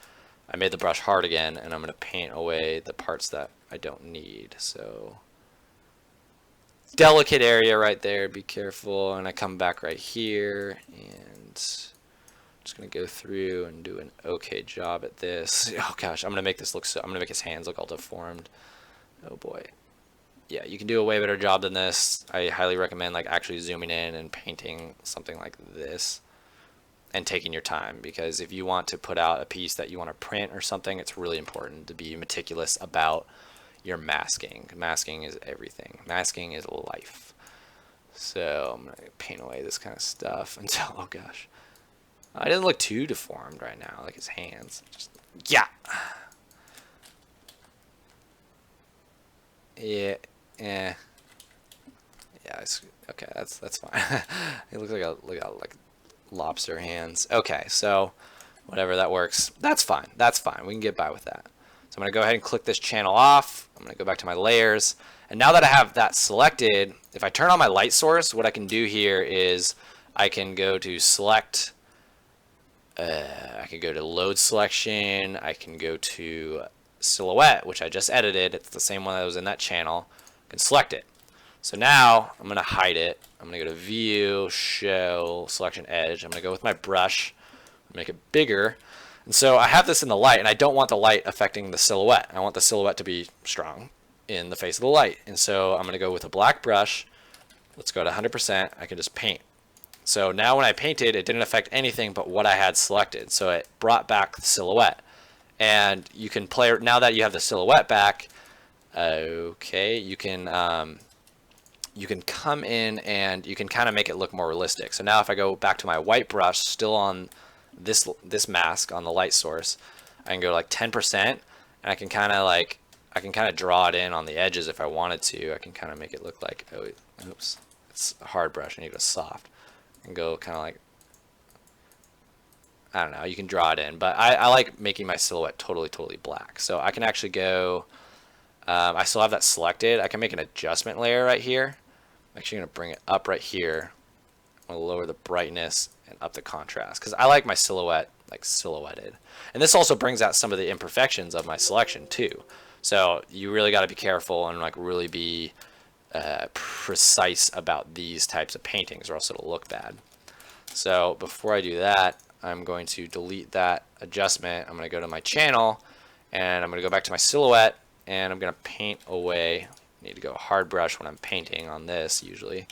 I made the brush hard again, and I'm going to paint away the parts that I don't need. So delicate area right there, be careful. And I come back right here, and just going to go through and do an okay job at this. Oh gosh, I'm going to make this look I'm going to make his hands look all deformed. Oh boy. Yeah, you can do a way better job than this. I highly recommend like actually zooming in and painting something like this and taking your time, because if you want to put out a piece that you want to print or something, it's really important to be meticulous about your masking. Masking is everything. Masking is life. So I'm going to paint away this kind of stuff until, oh gosh. It doesn't look too deformed right now, like his hands. Yeah. Yeah. Yeah. It's okay. That's fine. It looks like lobster hands. Okay, so whatever, that works. That's fine. That's fine. We can get by with that. So I'm gonna go ahead and click this channel off. I'm gonna go back to my layers, and now that I have that selected, if I turn on my light source, what I can do here is I can go to select. I can go to load selection. I can go to silhouette, which I just edited. It's the same one that was in that channel. I can select it. So now I'm going to hide it. I'm going to go to view, show, selection edge. I'm going to go with my brush, make it bigger. And so I have this in the light, and I don't want the light affecting the silhouette. I want the silhouette to be strong in the face of the light. And so I'm going to go with a black brush. Let's go to 100%. I can just paint. So now when I painted, it didn't affect anything but what I had selected. So it brought back the silhouette. And you can play, now that you have the silhouette back, okay, you can come in and you can kind of make it look more realistic. So now if I go back to my white brush, still on this mask on the light source, I can go like 10%, and I can kind of draw it in on the edges if I wanted to. I can kind of make it look like, oh, oops, it's a hard brush. I need to go soft and go kind of like, I don't know, you can draw it in, but I like making my silhouette totally black. So I can actually go, I still have that selected. I can make an adjustment layer right here. I'm actually going to bring it up right here. I'm going to lower the brightness and up the contrast because I like my silhouette like silhouetted. And this also brings out some of the imperfections of my selection too. So you really got to be careful and like really be precise about these types of paintings or else it'll look bad. So before I do that, I'm going to delete that adjustment. I'm going to go to my channel and I'm going to go back to my silhouette and I'm going to paint away. I need to go hard brush when I'm painting on this usually.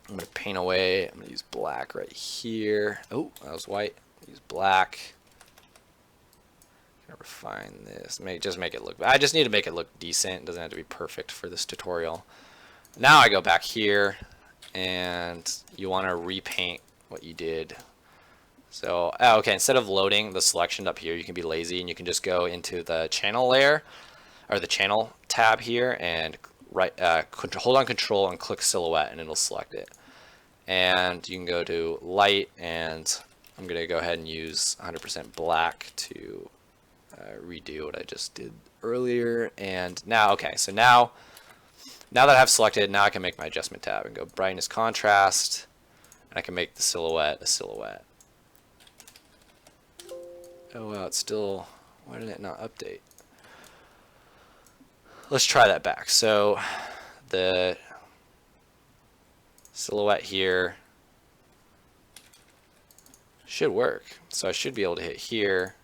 I'm going to paint away. I'm going to use black right here. Oh, that was white. Use black. Refine this. Just make it look. I just need to make it look decent. It doesn't have to be perfect for this tutorial. Now I go back here, and you want to repaint what you did. So okay, instead of loading the selection up here, you can be lazy and you can just go into the channel layer or the channel tab here and hold on Control and click silhouette, and it'll select it. And you can go to light, and I'm gonna go ahead and use 100% black to redo what I just did earlier. And now, okay, so now that I have selected, now I can make my adjustment tab and go brightness, contrast, and I can make the silhouette a silhouette. Oh wow, it's still, why did it not update? Let's try that back. So the silhouette here should work. So I should be able to hit here.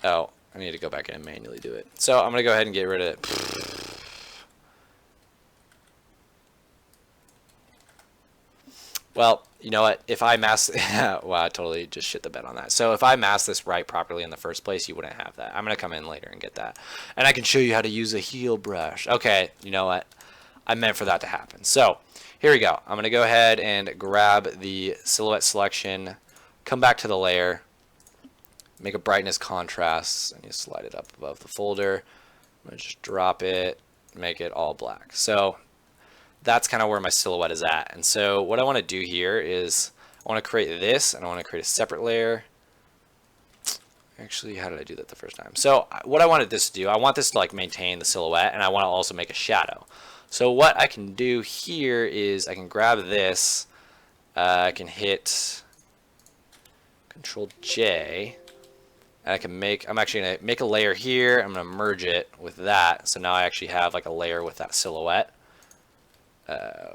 Oh, I need to go back in and manually do it. So I'm going to go ahead and get rid of it. Well, you know what? If I mask, well, I totally just shit the bed on that. So if I mask this right properly in the first place, you wouldn't have that. I'm going to come in later and get that. And I can show you how to use a heel brush. Okay, you know what? I meant for that to happen. So here we go. I'm going to go ahead and grab the silhouette selection, come back to the layer, make a brightness contrast, and you slide it up above the folder. I'm going to just drop it, make it all black. So that's kind of where my silhouette is at. And so what I want to do here is I want to create this, and I want to create a separate layer. Actually, how did I do that the first time? So what I wanted this to do, I want this to like maintain the silhouette, and I want to also make a shadow. So what I can do here is I can grab this, I can hit Control J, and I can make, I'm actually going to make a layer here. I'm going to merge it with that. So now I actually have like a layer with that silhouette.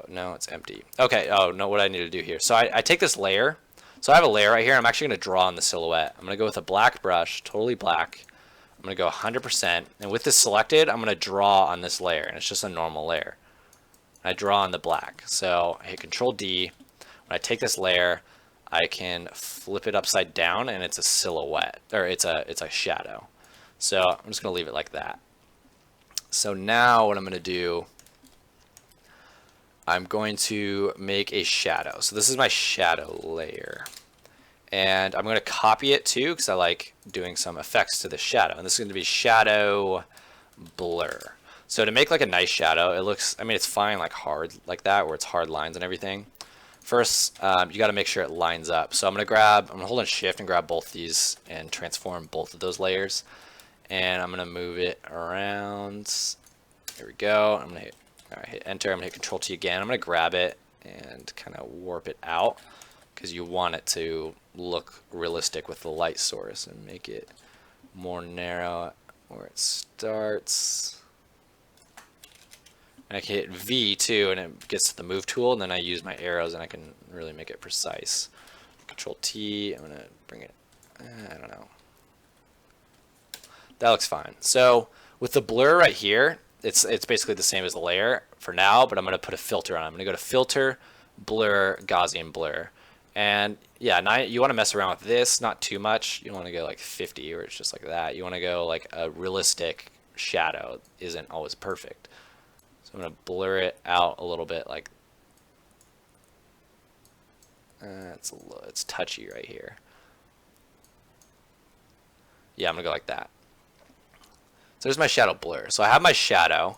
No, it's empty. Okay, oh, no, what I need to do here. So I take this layer. So I have a layer right here. I'm actually going to draw on the silhouette. I'm going to go with a black brush, totally black. I'm going to go 100%. And with this selected, I'm going to draw on this layer. And it's just a normal layer. I draw on the black. So I hit Control D. When I take this layer, I can flip it upside down, and it's a silhouette, or it's a shadow. So I'm just going to leave it like that. So now what I'm going to do, I'm going to make a shadow. So this is my shadow layer. And I'm going to copy it too, because I like doing some effects to the shadow. And this is going to be shadow blur. So to make like a nice shadow, it looks, I mean, it's fine like hard like that, where it's hard lines and everything. First, you got to make sure it lines up. So I'm going to hold on Shift and grab both these and transform both of those layers. And I'm going to move it around. Here we go. I'm going to hit Enter. I'm going to hit Control T again. I'm going to grab it and kind of warp it out, because you want it to look realistic with the light source, and make it more narrow where it starts. And I can hit V too, and it gets to the move tool, and then I use my arrows and I can really make it precise. Control T, I'm gonna bring it, I don't know. That looks fine. So with the blur right here, it's basically the same as the layer for now, but I'm gonna put a filter on. I'm gonna go to Filter, Blur, Gaussian Blur. And yeah, now you wanna mess around with this, not too much. You don't wanna go like 50 where it's just like that. You wanna go like a realistic shadow isn't always perfect. So I'm gonna blur it out a little bit like, it's touchy right here. Yeah, I'm gonna go like that. So there's my shadow blur. So I have my shadow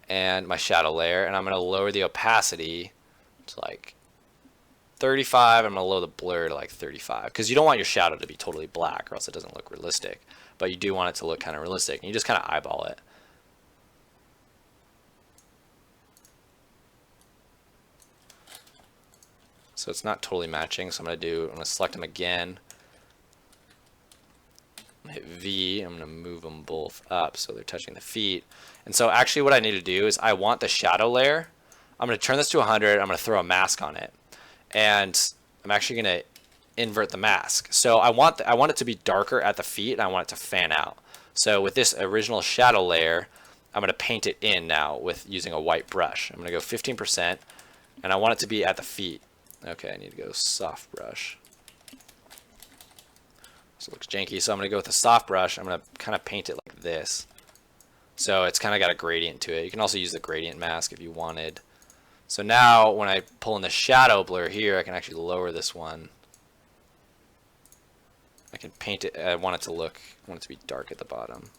and my shadow layer, and I'm going to lower the opacity to like 35. I'm going to lower the blur to like 35 because you don't want your shadow to be totally black or else it doesn't look realistic. But you do want it to look kind of realistic, and you just kind of eyeball it. So it's not totally matching, so I'm going to select them again. Hit V, I'm going to move them both up so they're touching the feet. And so actually what I need to do is I want the shadow layer. I'm going to turn this to 100. I'm going to throw a mask on it. And I'm actually going to invert the mask. So I want it to be darker at the feet, and I want it to fan out. So with this original shadow layer, I'm going to paint it in now with using a white brush. I'm going to go 15%, and I want it to be at the feet. Okay, I need to go soft brush. So it looks janky, so I'm going to go with a soft brush. I'm going to kind of paint it like this. So it's kind of got a gradient to it. You can also use the gradient mask if you wanted. So now when I pull in the shadow blur here, I can actually lower this one. I can paint it. I want it to be dark at the bottom.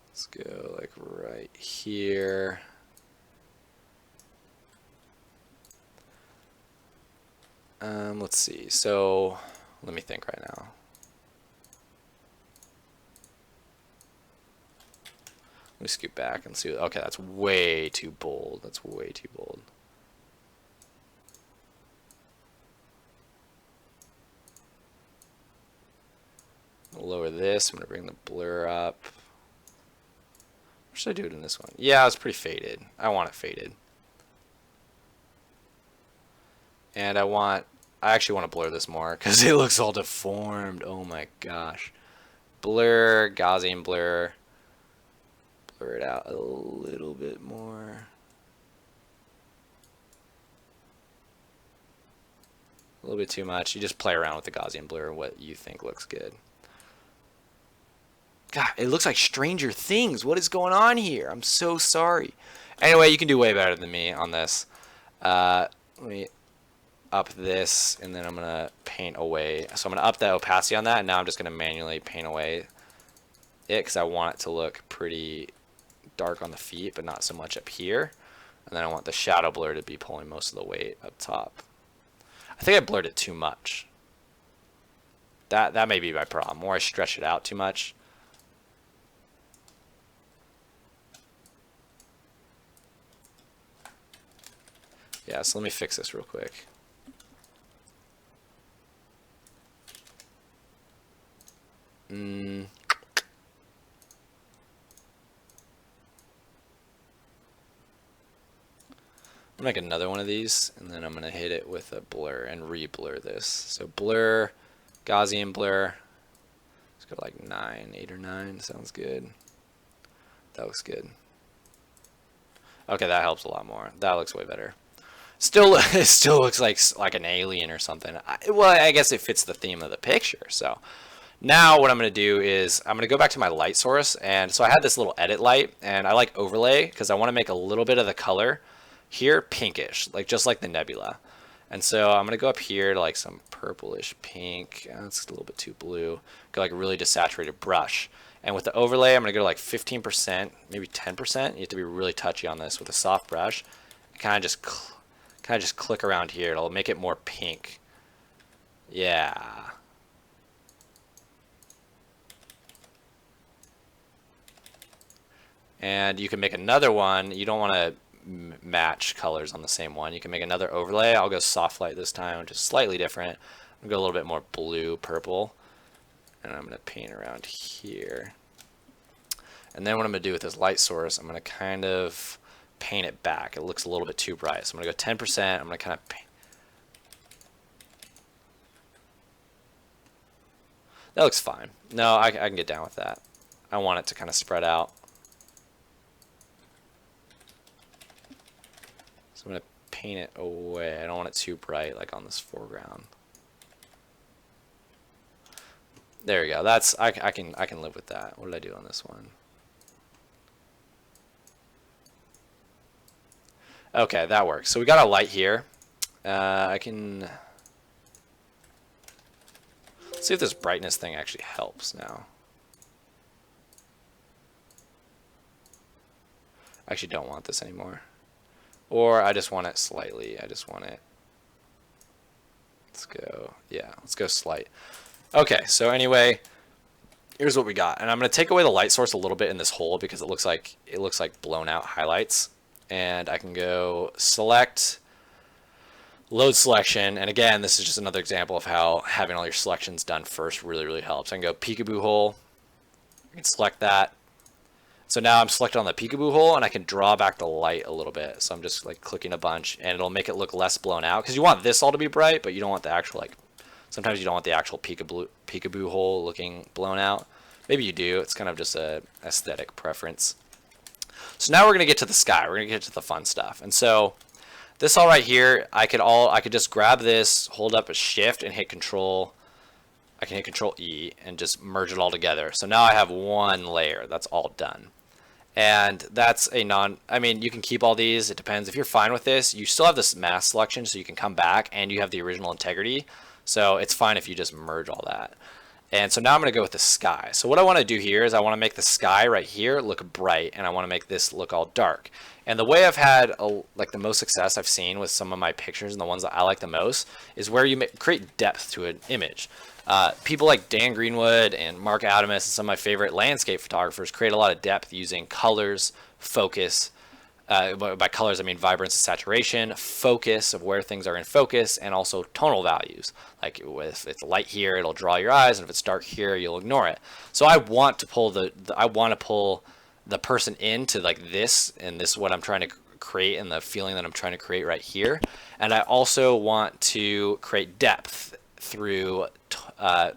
Let's go like right here. Let's see. So let me think right now. Let me scoot back and see. Okay, that's way too bold. That's way too bold. I'll lower this. I'm going to bring the blur up. Or should I do it in this one? Yeah, it's pretty faded. I want it faded. And I actually want to blur this more because it looks all deformed. Oh my gosh. Blur, Gaussian blur. Blur it out a little bit more. A little bit too much. You just play around with the Gaussian blur, what you think looks good. God, it looks like Stranger Things. What is going on here? I'm so sorry. Anyway, you can do way better than me on this. Let me up this, and then I'm going to paint away. So I'm going to up the opacity on that, and now I'm just going to manually paint away it because I want it to look pretty dark on the feet, but not so much up here. And then I want the shadow blur to be pulling most of the weight up top. I think I blurred it too much. That may be my problem, or I stretch it out too much. Yeah, so let me fix this real quick. I'm gonna make another one of these, and then I'm gonna hit it with a blur and re-blur this. So blur, Gaussian blur. Let's go like 9, 8 or 9. Sounds good. That looks good. Okay, that helps a lot more. That looks way better. Still, it still looks like an alien or something. Well, I guess it fits the theme of the picture. So now what I'm going to do is I'm going to go back to my light source. And so I had this little edit light, and I like overlay because I want to make a little bit of the color here pinkish, like just like the nebula. And so I'm going to go up here to like some purplish pink. That's a little bit too blue. Go like a really desaturated brush. And with the overlay, I'm going to go to like 15%, maybe 10%. You have to be really touchy on this with a soft brush. Kind of just click around here. It'll make it more pink. Yeah. And you can make another one. You don't want to match colors on the same one. You can make another overlay. I'll go soft light this time, which is slightly different. I'll go a little bit more blue, purple. and I'm going to paint around here. And then what I'm going to do with this light source, I'm going to kind of paint it back. It looks a little bit too bright. So I'm going to go 10%. I'm going to kind of paint. That looks fine. No, I can get down with that. I want it to kind of spread out. So I'm going to paint it away. I don't want it too bright like on this foreground. There we go. That's I can live with that. What did I do on this one? Okay, that works. So we got a light here. I can see if this brightness thing actually helps now. I actually don't want this anymore. Or I just want it slightly. I just want it. Let's go. Yeah, let's go slight. Okay, so anyway, here's what we got. And I'm going to take away the light source a little bit in this hole because it looks like blown out highlights. And I can go select, load selection, and again, this is just another example of how having all your selections done first really helps. I can go peekaboo hole, I can select that. So now I'm selected on the peekaboo hole, and I can draw back the light a little bit. So I'm just like clicking a bunch, and it'll make it look less blown out, because you want this all to be bright, but you don't want the actual, like, sometimes you don't want the actual peekaboo hole looking blown out. Maybe you do. It's kind of just a aesthetic preference. So now we're going to get to the sky. We're going to get to the fun stuff. And so this all right here, I could just grab this, hold up a shift and hit control. I can hit control E and just merge it all together. So now I have one layer. That's all done. And that's I mean, you can keep all these. It depends. If you're fine with this, you still have this mask selection, so you can come back and you have the original integrity. So it's fine if you just merge all that. And so now I'm going to go with the sky. So what I want to do here is I want to make the sky right here look bright, and I want to make this look all dark. And the way I've had like the most success I've seen with some of my pictures, and the ones that I like the most, is where you create depth to an image. People like Dan Greenwood and Mark Adamus and some of my favorite landscape photographers create a lot of depth using colors, focus. By colors, I mean vibrance and saturation, focus of where things are in focus, and also tonal values. Like if it's light here, it'll draw your eyes, and if it's dark here, you'll ignore it. So I want to pull the person into like this, and this is what I'm trying to create, and the feeling that I'm trying to create right here. And I also want to create depth through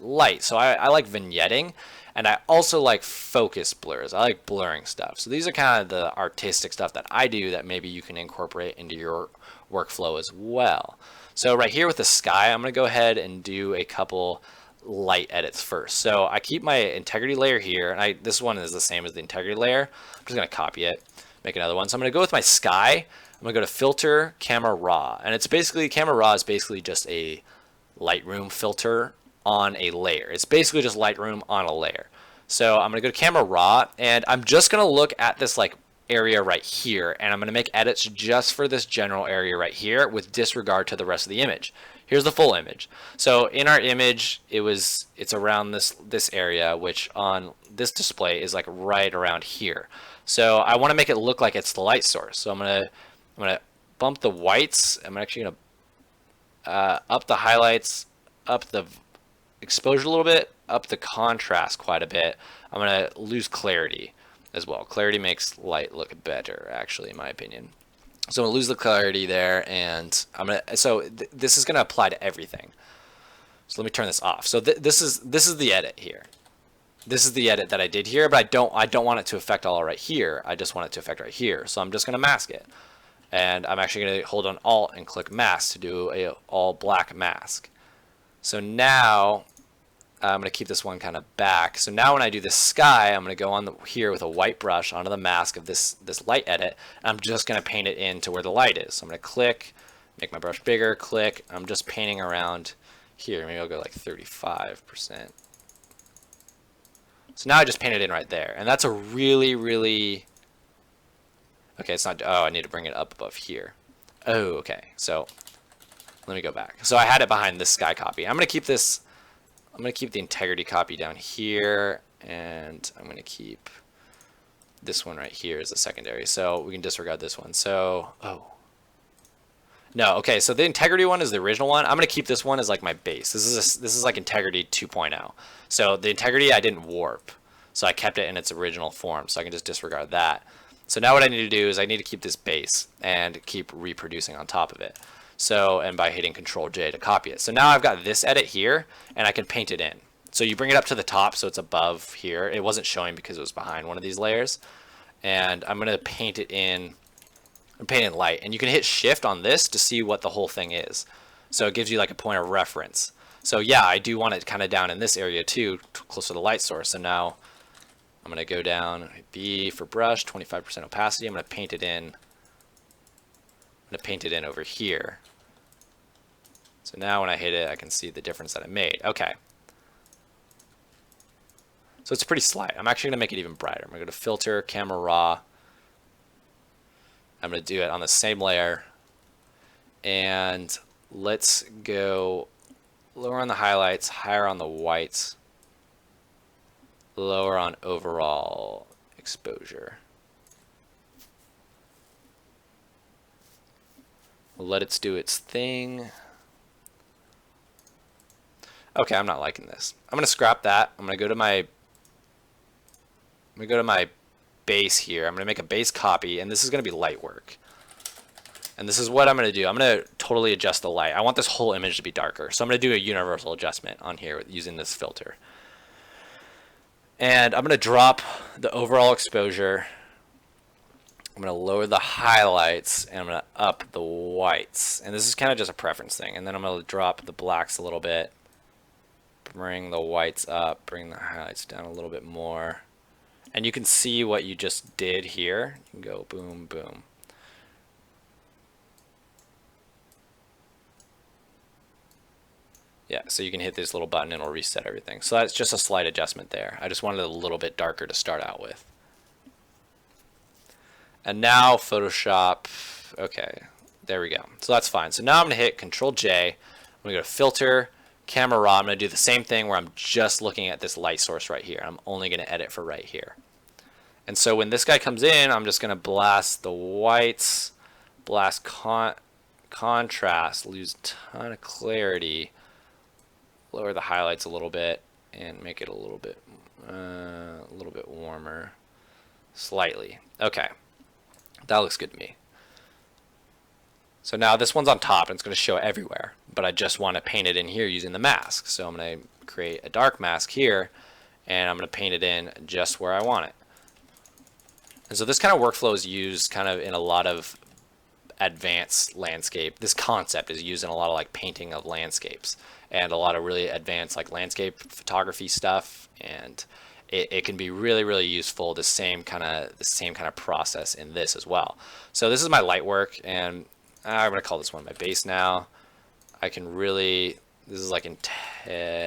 light. So I like vignetting. And I also like focus blurs. I like blurring stuff. So these are kind of the artistic stuff that I do that maybe you can incorporate into your workflow as well. So right here with the sky, I'm going to go ahead and do a couple light edits first. So I keep my integrity layer here, and this one is the same as the integrity layer. I'm just going to copy it, make another one. So I'm going to go with my sky. I'm going to go to filter, camera raw. And it's basically, camera raw is basically just a Lightroom filter on a layer. It's basically just Lightroom on a layer. So I'm going to go to camera raw, and I'm just going to look at this like area right here, and I'm going to make edits just for this general area right here with disregard to the rest of the image. Here's the full image. So in our image, it's around this area, which on this display is like right around here. So I want to make it look like it's the light source. So I'm gonna bump the whites. I'm actually gonna up the highlights, up the exposure a little bit, up the contrast quite a bit. I'm going to lose clarity as well. Clarity makes light look better, actually, in my opinion. So I'm going to lose the clarity there, and this is going to apply to everything. So let me turn this off. So this is the edit here. This is the edit that I did here, but I don't want it to affect all right here. I just want it to affect right here. So I'm just going to mask it. And I'm actually going to hold on Alt and click Mask to do a all black mask. So now I'm going to keep this one kind of back. So now when I do the sky, I'm going to go on here with a white brush onto the mask of this light edit. And I'm just going to paint it into where the light is. So I'm going to click, make my brush bigger, click. I'm just painting around here. Maybe I'll go like 35%. So now I just painted in right there. And that's a really... Okay, it's not... Oh, I need to bring it up above here. Oh, okay. So let me go back. So I had it behind this sky copy. I'm going to keep this... I'm going to keep the integrity copy down here, and I'm going to keep this one right here as a secondary. So we can disregard this one. So, No, okay, so the integrity one is the original one. I'm going to keep this one as like my base. This is like integrity 2.0. So the integrity I didn't warp. So I kept it in its original form. So I can just disregard that. So now what I need to do is I need to keep this base and keep reproducing on top of it. So, and by hitting Control J to copy it. So now I've got this edit here and I can paint it in. So you bring it up to the top so it's above here. It wasn't showing because it was behind one of these layers. And I'm going to paint it in. I'm painting light, and you can hit shift on this to see what the whole thing is. So it gives you like a point of reference. So yeah, I do want it kind of down in this area too, close to the light source. So now I'm going to go down, B for brush, 25% opacity. I'm going to paint it in. I'm going to paint it in over here. So now when I hit it, I can see the difference that I made. Okay. So it's pretty slight. I'm actually going to make it even brighter. I'm going to go to Filter, Camera Raw. I'm going to do it on the same layer, and let's go lower on the highlights, higher on the whites, lower on overall exposure. We'll let it do its thing. Okay, I'm not liking this. I'm going to scrap that. I'm going to go to my base here. I'm going to make a base copy, and this is going to be light work. And this is what I'm going to do. I'm going to totally adjust the light. I want this whole image to be darker. So I'm going to do a universal adjustment on here using this filter. And I'm going to drop the overall exposure. I'm going to lower the highlights, and I'm going to up the whites. And this is kind of just a preference thing. And then I'm going to drop the blacks a little bit. Bring the whites up. Bring the highlights down a little bit more. And you can see what you just did here. You can go boom, boom. Yeah, so you can hit this little button and it'll reset everything. So that's just a slight adjustment there. I just wanted it a little bit darker to start out with. And now Photoshop, okay, there we go. So that's fine. So now I'm gonna hit Control J. I'm gonna go to Filter, Camera Raw. I'm gonna do the same thing where I'm just looking at this light source right here. I'm only gonna edit for right here. And so when this guy comes in, I'm just gonna blast the whites, blast contrast, lose a ton of clarity, lower the highlights a little bit, and make it a little bit warmer, slightly. Okay, that looks good to me. So now this one's on top, and it's going to show everywhere, but I just want to paint it in here using the mask. So I'm going to create a dark mask here, and I'm going to paint it in just where I want it. And so this kind of workflow is used kind of in a lot of advanced landscape. This concept is used in a lot of like painting of landscapes and a lot of really advanced like landscape photography stuff, and it can be really, really useful. The same kind of process in this as well. So this is my light work, and I'm gonna call this one my base now. I can really, this is like integrity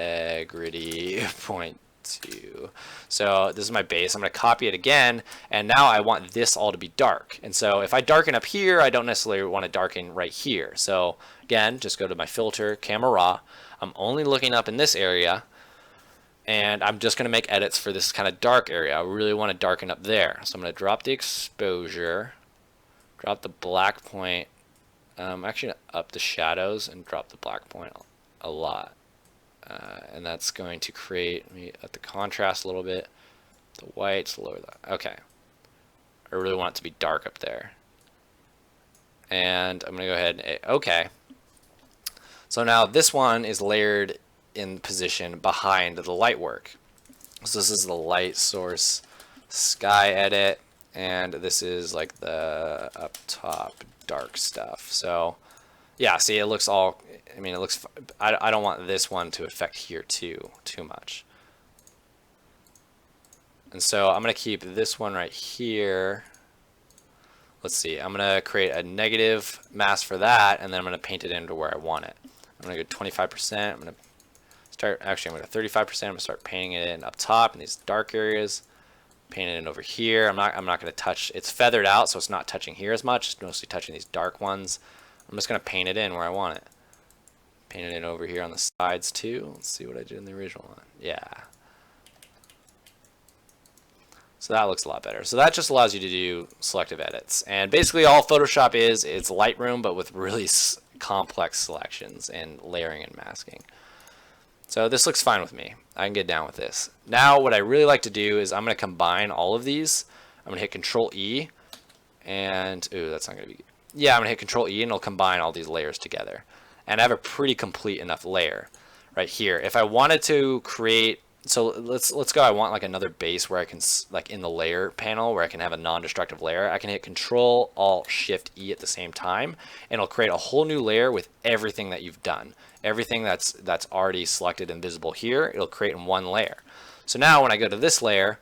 0.2. So this is my base. I'm going to copy it again, and now I want this all to be dark. And so if I darken up here, I don't necessarily want to darken right here. So again, just go to my filter, Camera Raw. I'm only looking up in this area, and I'm just going to make edits for this kind of dark area. I really want to darken up there. So I'm going to drop the exposure, drop the black point. I'm actually going to up the shadows and drop the black point a lot. And that's going to create, let me up the contrast a little bit, the whites, lower that. Okay. I really want it to be dark up there. And I'm going to go ahead and, okay. So now this one is layered in position behind the light work. So this is the light source sky edit, and this is like the up top dark stuff. So yeah, see, it looks all, I mean, it looks, I don't want this one to affect here too much. And so I'm going to keep this one right here. Let's see, I'm going to create a negative mask for that, and then I'm going to paint it into where I want it. I'm going to go 25%. I'm going to start, actually I'm going to 35%. I'm going to start painting it in up top in these dark areas. Paint it in over here. I'm not going to touch, it's feathered out, so it's not touching here as much. It's mostly touching these dark ones. I'm just going to paint it in where I want it. Paint it in over here on the sides too. Let's see what I did in the original one. Yeah. So that looks a lot better. So that just allows you to do selective edits. And basically all Photoshop is, it's Lightroom, but with really complex selections and layering and masking. So this looks fine with me. I can get down with this. Now what I really like to do is I'm going to combine all of these. I'm going to hit Control E, and ooh, that's not going to be, yeah, I'm going to hit Control E and it'll combine all these layers together. And I have a pretty complete enough layer right here. If I wanted to create, so let's go, I want like another base where I can, like in the layer panel where I can have a non-destructive layer, I can hit Control Alt Shift E at the same time, and it'll create a whole new layer with everything that you've done. Everything that's already selected and visible here, it'll create in one layer. So now when I go to this layer,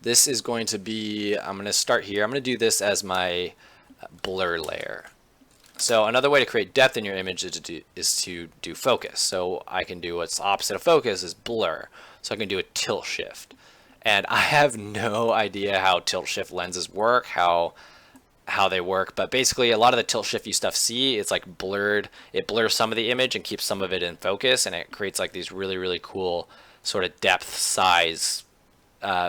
this is going to be, I'm going to start here. I'm going to do this as my blur layer. So another way to create depth in your image is to do focus. So I can do what's opposite of focus is blur. So I can do a tilt shift. And I have no idea how tilt shift lenses work, how they work, but basically a lot of the tilt shift you stuff see, it's like blurred. It blurs some of the image and keeps some of it in focus, and it creates like these really cool sort of depth size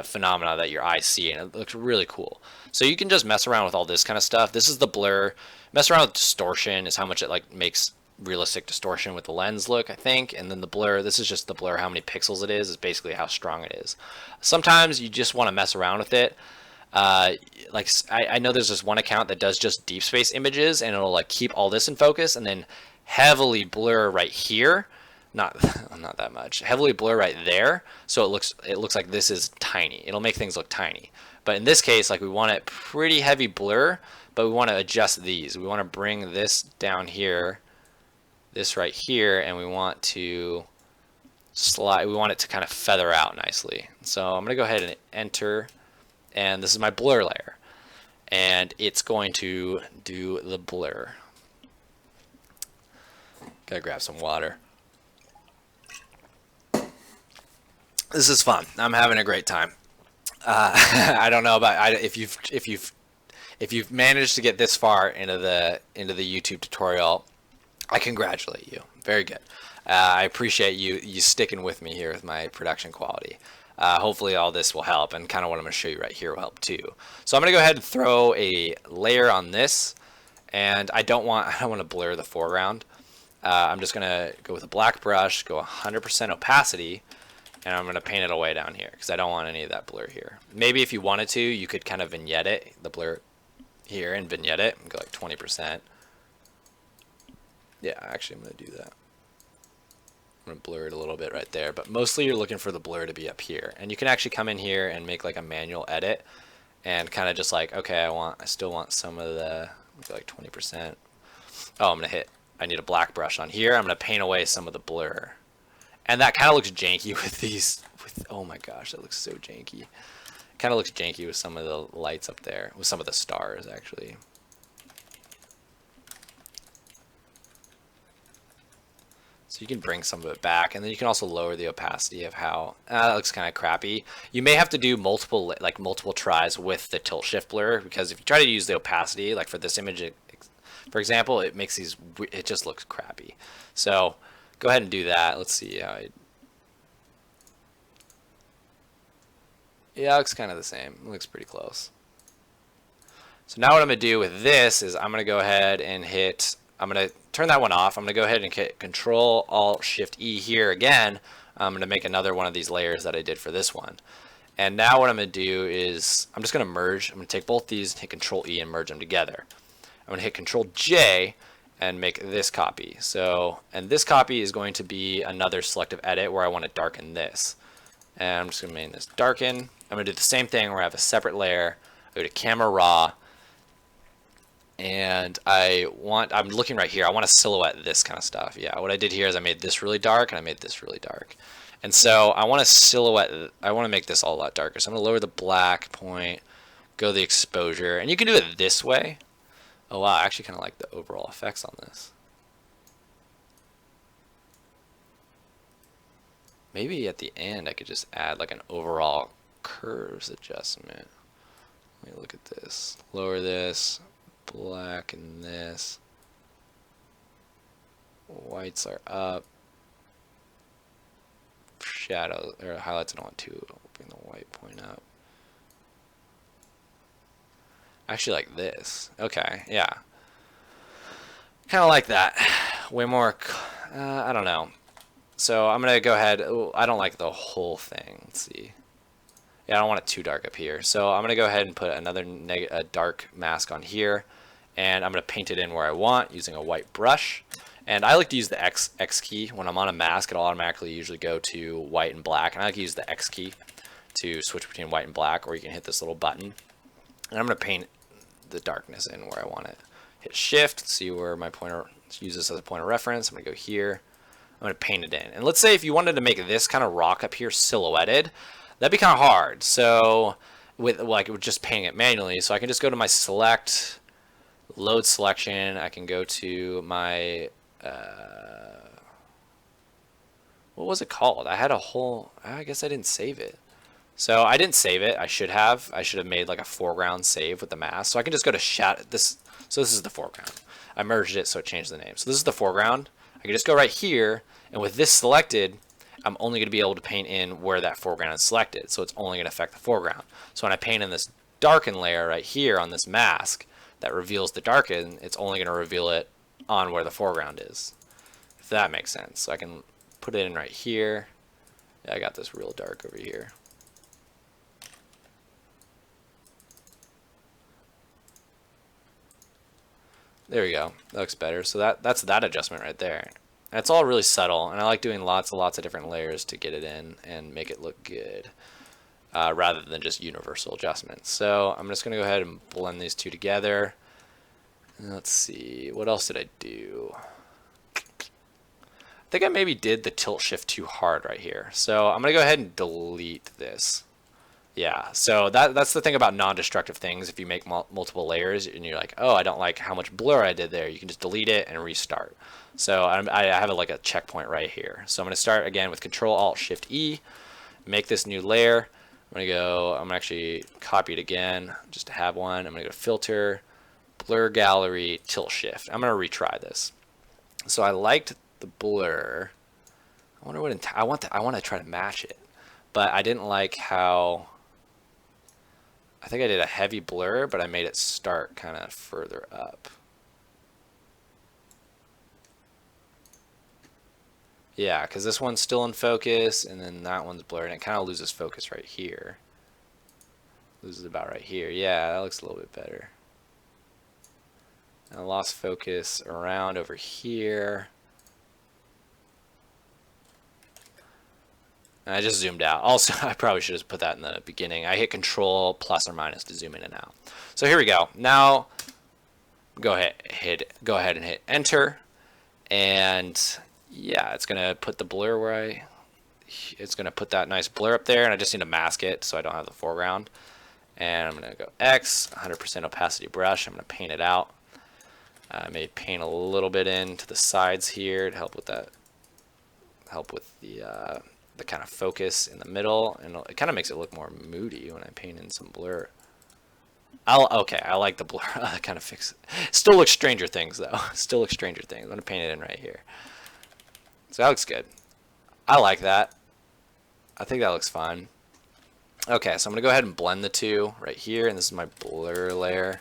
phenomena that your eyes see, and it looks really cool. So you can just mess around with all this kind of stuff. This is the blur. Mess around with distortion is how much it like makes realistic distortion with the lens look, I think. And then the blur, this is just the blur, how many pixels it is basically how strong it is. Sometimes you just want to mess around with it. Like I know there's this one account that does just deep space images, and it'll like keep all this in focus and then heavily blur right here. Not that much. Heavily blur right there, so it looks like this is tiny. It'll make things look tiny. But in this case, like we want it pretty heavy blur, but we want to adjust these. We want to bring this down here, this right here, and we want to slide. We want it to kind of feather out nicely. So I'm going to go ahead and enter, and this is my blur layer, and it's going to do the blur. Gotta grab some water. This is fun. I'm having a great time. I don't know about if you've managed to get this far into the YouTube tutorial. I congratulate you. Very good. I appreciate you sticking with me here with my production quality. Hopefully all this will help, and kind of what I'm going to show you right here will help too. So I'm going to go ahead and throw a layer on this, and I don't want to blur the foreground. I'm just going to go with a black brush, go 100% opacity, and I'm going to paint it away down here because I don't want any of that blur here. Maybe if you wanted to, you could kind of vignette it, the blur here, and vignette it and go like 20%. Yeah, actually I'm going to do that. I'm going to blur it a little bit right there, but mostly you're looking for the blur to be up here. And you can actually come in here and make like a manual edit and kind of just like, okay, I still want some of the, like 20%. Oh, I'm going to I need a black brush on here. I'm going to paint away some of the blur. And that kind of looks janky with these, oh my gosh, that looks so janky. Kind of looks janky with some of the lights up there, with some of the stars actually. So you can bring some of it back, and then you can also lower the opacity of how, that looks kind of crappy. You may have to do multiple tries with the tilt shift blur, because if you try to use the opacity, like for this image, for example, it makes it just looks crappy. So go ahead and do that. Let's see how yeah, it looks kind of the same. It looks pretty close. So now what I'm going to do with this is I'm going to go ahead and I'm going to turn that one off. I'm going to go ahead and hit Control Alt Shift E here again. I'm going to make another one of these layers that I did for this one. And now what I'm going to do is I'm just going to merge. I'm going to take both these and hit Control E and merge them together. I'm going to hit Control J and make this copy. So, and this copy is going to be another selective edit where I want to darken this. And I'm just going to make this darken. I'm going to do the same thing where I have a separate layer. I go to Camera Raw, and I'm looking right here. I want to silhouette this kind of stuff. Yeah, what I did here is I made this really dark and I made this really dark. And so I want to silhouette, I want to make this all a lot darker. So I'm going to lower the black point, go to the exposure, and you can do it this way. Oh wow, I actually kind of like the overall effects on this. Maybe at the end I could just add like an overall curves adjustment. Let me look at this. Lower this, blacken this. Whites are up. Shadows or highlights I don't want to. I'll bring the white point up. I actually like this. Okay, yeah. Kind of like that. Way more, I don't know. So I'm going to go ahead. Ooh, I don't like the whole thing. Let's see. Yeah, I don't want it too dark up here. So I'm going to go ahead and put another dark mask on here. And I'm going to paint it in where I want using a white brush. And I like to use the X key. When I'm on a mask, it'll automatically usually go to white and black. And I like to use the X key to switch between white and black, or you can hit this little button. And I'm going to paint the darkness in where I want it. Hit shift, see where my pointer, use this as a point of reference. I'm going to go here. I'm going to paint it in. And let's say if you wanted to make this kind of rock up here silhouetted, that'd be kind of hard. So with just painting it manually, so I can just go to my select, load selection. I can go to my, what was it called? I had a whole, I guess I didn't save it. So I didn't save it. I should have made like a foreground save with the mask. So I can just go to this. So this is the foreground. I merged it so it changed the name. So this is the foreground. I can just go right here, and with this selected, I'm only going to be able to paint in where that foreground is selected. So it's only going to affect the foreground. So when I paint in this darken layer right here on this mask that reveals the darken, it's only going to reveal it on where the foreground is. If that makes sense. So I can put it in right here. Yeah, I got this real dark over here. There we go. That looks better. So that's that adjustment right there. And it's all really subtle, and I like doing lots of different layers to get it in and make it look good, rather than just universal adjustments. So I'm just going to go ahead and blend these two together. Let's see. What else did I do? I think I maybe did the tilt shift too hard right here. So I'm going to go ahead and delete this. Yeah, so that's the thing about non-destructive things. If you make multiple layers and you're like, oh, I don't like how much blur I did there, you can just delete it and restart. So I have like a checkpoint right here. So I'm going to start again with Control-Alt-Shift-E, make this new layer. I'm going to actually copy it again just to have one. I'm going to go to Filter, Blur Gallery, Tilt Shift. I'm going to retry this. So I liked the blur. I wonder what I want to try to match it, but I didn't like how. I think I did a heavy blur, but I made it start kind of further up. Yeah, because this one's still in focus, and then that one's blurred, and it kind of loses focus right here. Loses about right here. Yeah, that looks a little bit better. And I lost focus around over here. And I just zoomed out. Also, I probably should have put that in the beginning. I hit Control plus or minus to zoom in and out. So here we go. Now, go ahead and hit Enter, and yeah, it's gonna put the blur where it's gonna put that nice blur up there, and I just need to mask it so I don't have the foreground. And I'm gonna go X, 100% opacity brush. I'm gonna paint it out. Maybe paint a little bit into the sides here to help with that. Help with the kind of focus in the middle, and it kind of makes it look more moody when I paint in some blur. Okay, I like the blur. Kind of fix it. Still looks Stranger Things though. Still looks Stranger Things. I'm gonna paint it in right here. So that looks good. I like that. I think that looks fine. Okay, so I'm gonna go ahead and blend the two right here, and this is my blur layer.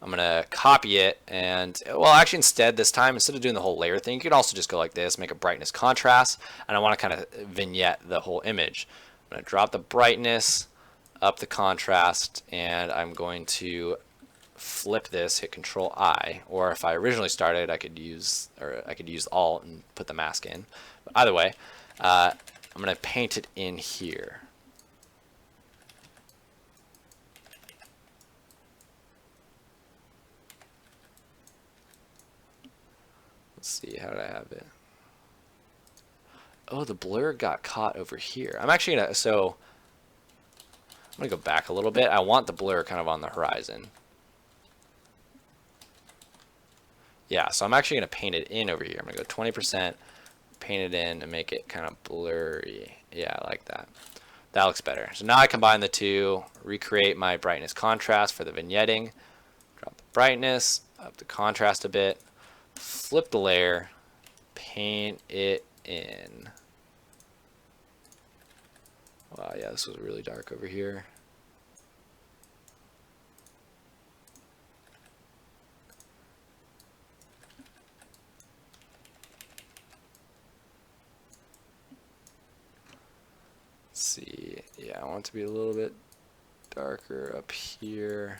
I'm gonna copy it, and well, actually instead of doing the whole layer thing, you can also just go like this, make a brightness contrast, and I want to kind of vignette the whole image. I'm gonna drop the brightness, up the contrast, and I'm going to flip this, hit Control I, or if I originally started, I could use Alt and put the mask in. But either way, I'm gonna paint it in here. Let's see, how did I have it? Oh, the blur got caught over here. I'm actually gonna, so I'm gonna go back a little bit. I want the blur kind of on the horizon. Yeah, so I'm actually gonna paint it in over here. I'm gonna go 20%, paint it in and make it kind of blurry. Yeah, I like that. That looks better. So now I combine the two, recreate my brightness contrast for the vignetting, drop the brightness, up the contrast a bit, flip the layer, paint it in. Wow, yeah, this was really dark over here. want it to be a little bit darker up here.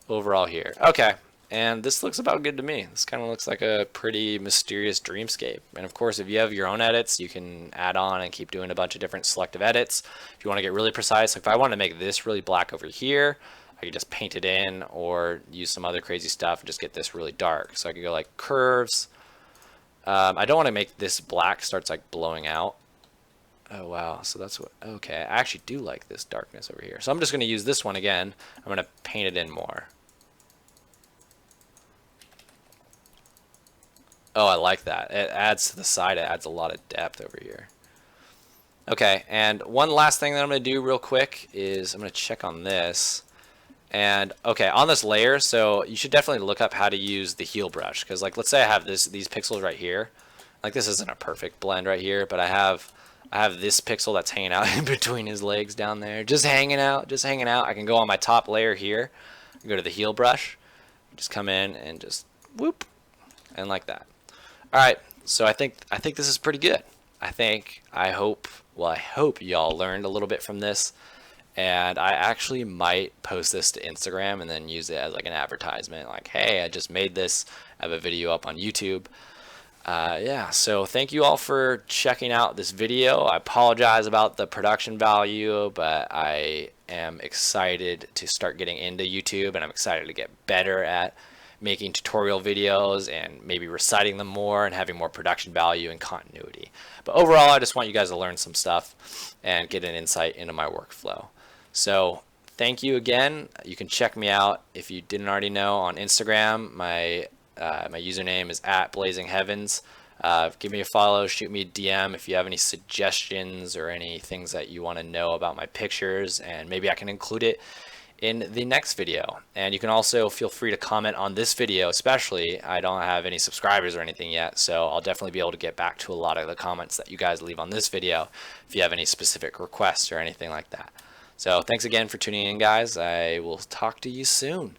Overall here. Okay. And this looks about good to me. This kind of looks like a pretty mysterious dreamscape. And of course, if you have your own edits, you can add on and keep doing a bunch of different selective edits. If you want to get really precise, like if I want to make this really black over here, I could just paint it in or use some other crazy stuff and just get this really dark. So I could go like curves. I don't want to make this black starts like blowing out. Oh wow, so that's what, okay, I actually do like this darkness over here. So I'm just going to use this one again. I'm going to paint it in more. Oh, I like that. It adds to the side, it adds a lot of depth over here. Okay, and one last thing that I'm going to do real quick is I'm going to check on this. And okay, on this layer, so you should definitely look up how to use the heal brush, because like let's say I have these pixels right here. Like this isn't a perfect blend right here, but I have this pixel that's hanging out in between his legs down there, just hanging out. I can go on my top layer here, go to the heal brush, just come in and just whoop, and like that. All right, so I think this is pretty good. I hope y'all learned a little bit from this, and I actually might post this to Instagram and then use it as like an advertisement, like, hey, I just made this, I have a video up on YouTube. Yeah, so thank you all for checking out this video. I apologize about the production value, but I am excited to start getting into YouTube, and I'm excited to get better at making tutorial videos and maybe reciting them more and having more production value and continuity. But overall, I just want you guys to learn some stuff and get an insight into my workflow. So thank you again. You can check me out if you didn't already know on Instagram. My username is @blazingheavens. Give me a follow, shoot me a DM if you have any suggestions or any things that you want to know about my pictures, and maybe I can include it in the next video. And you can also feel free to comment on this video, especially. I don't have any subscribers or anything yet, so I'll definitely be able to get back to a lot of the comments that you guys leave on this video if you have any specific requests or anything like that. So thanks again for tuning in, guys. I will talk to you soon.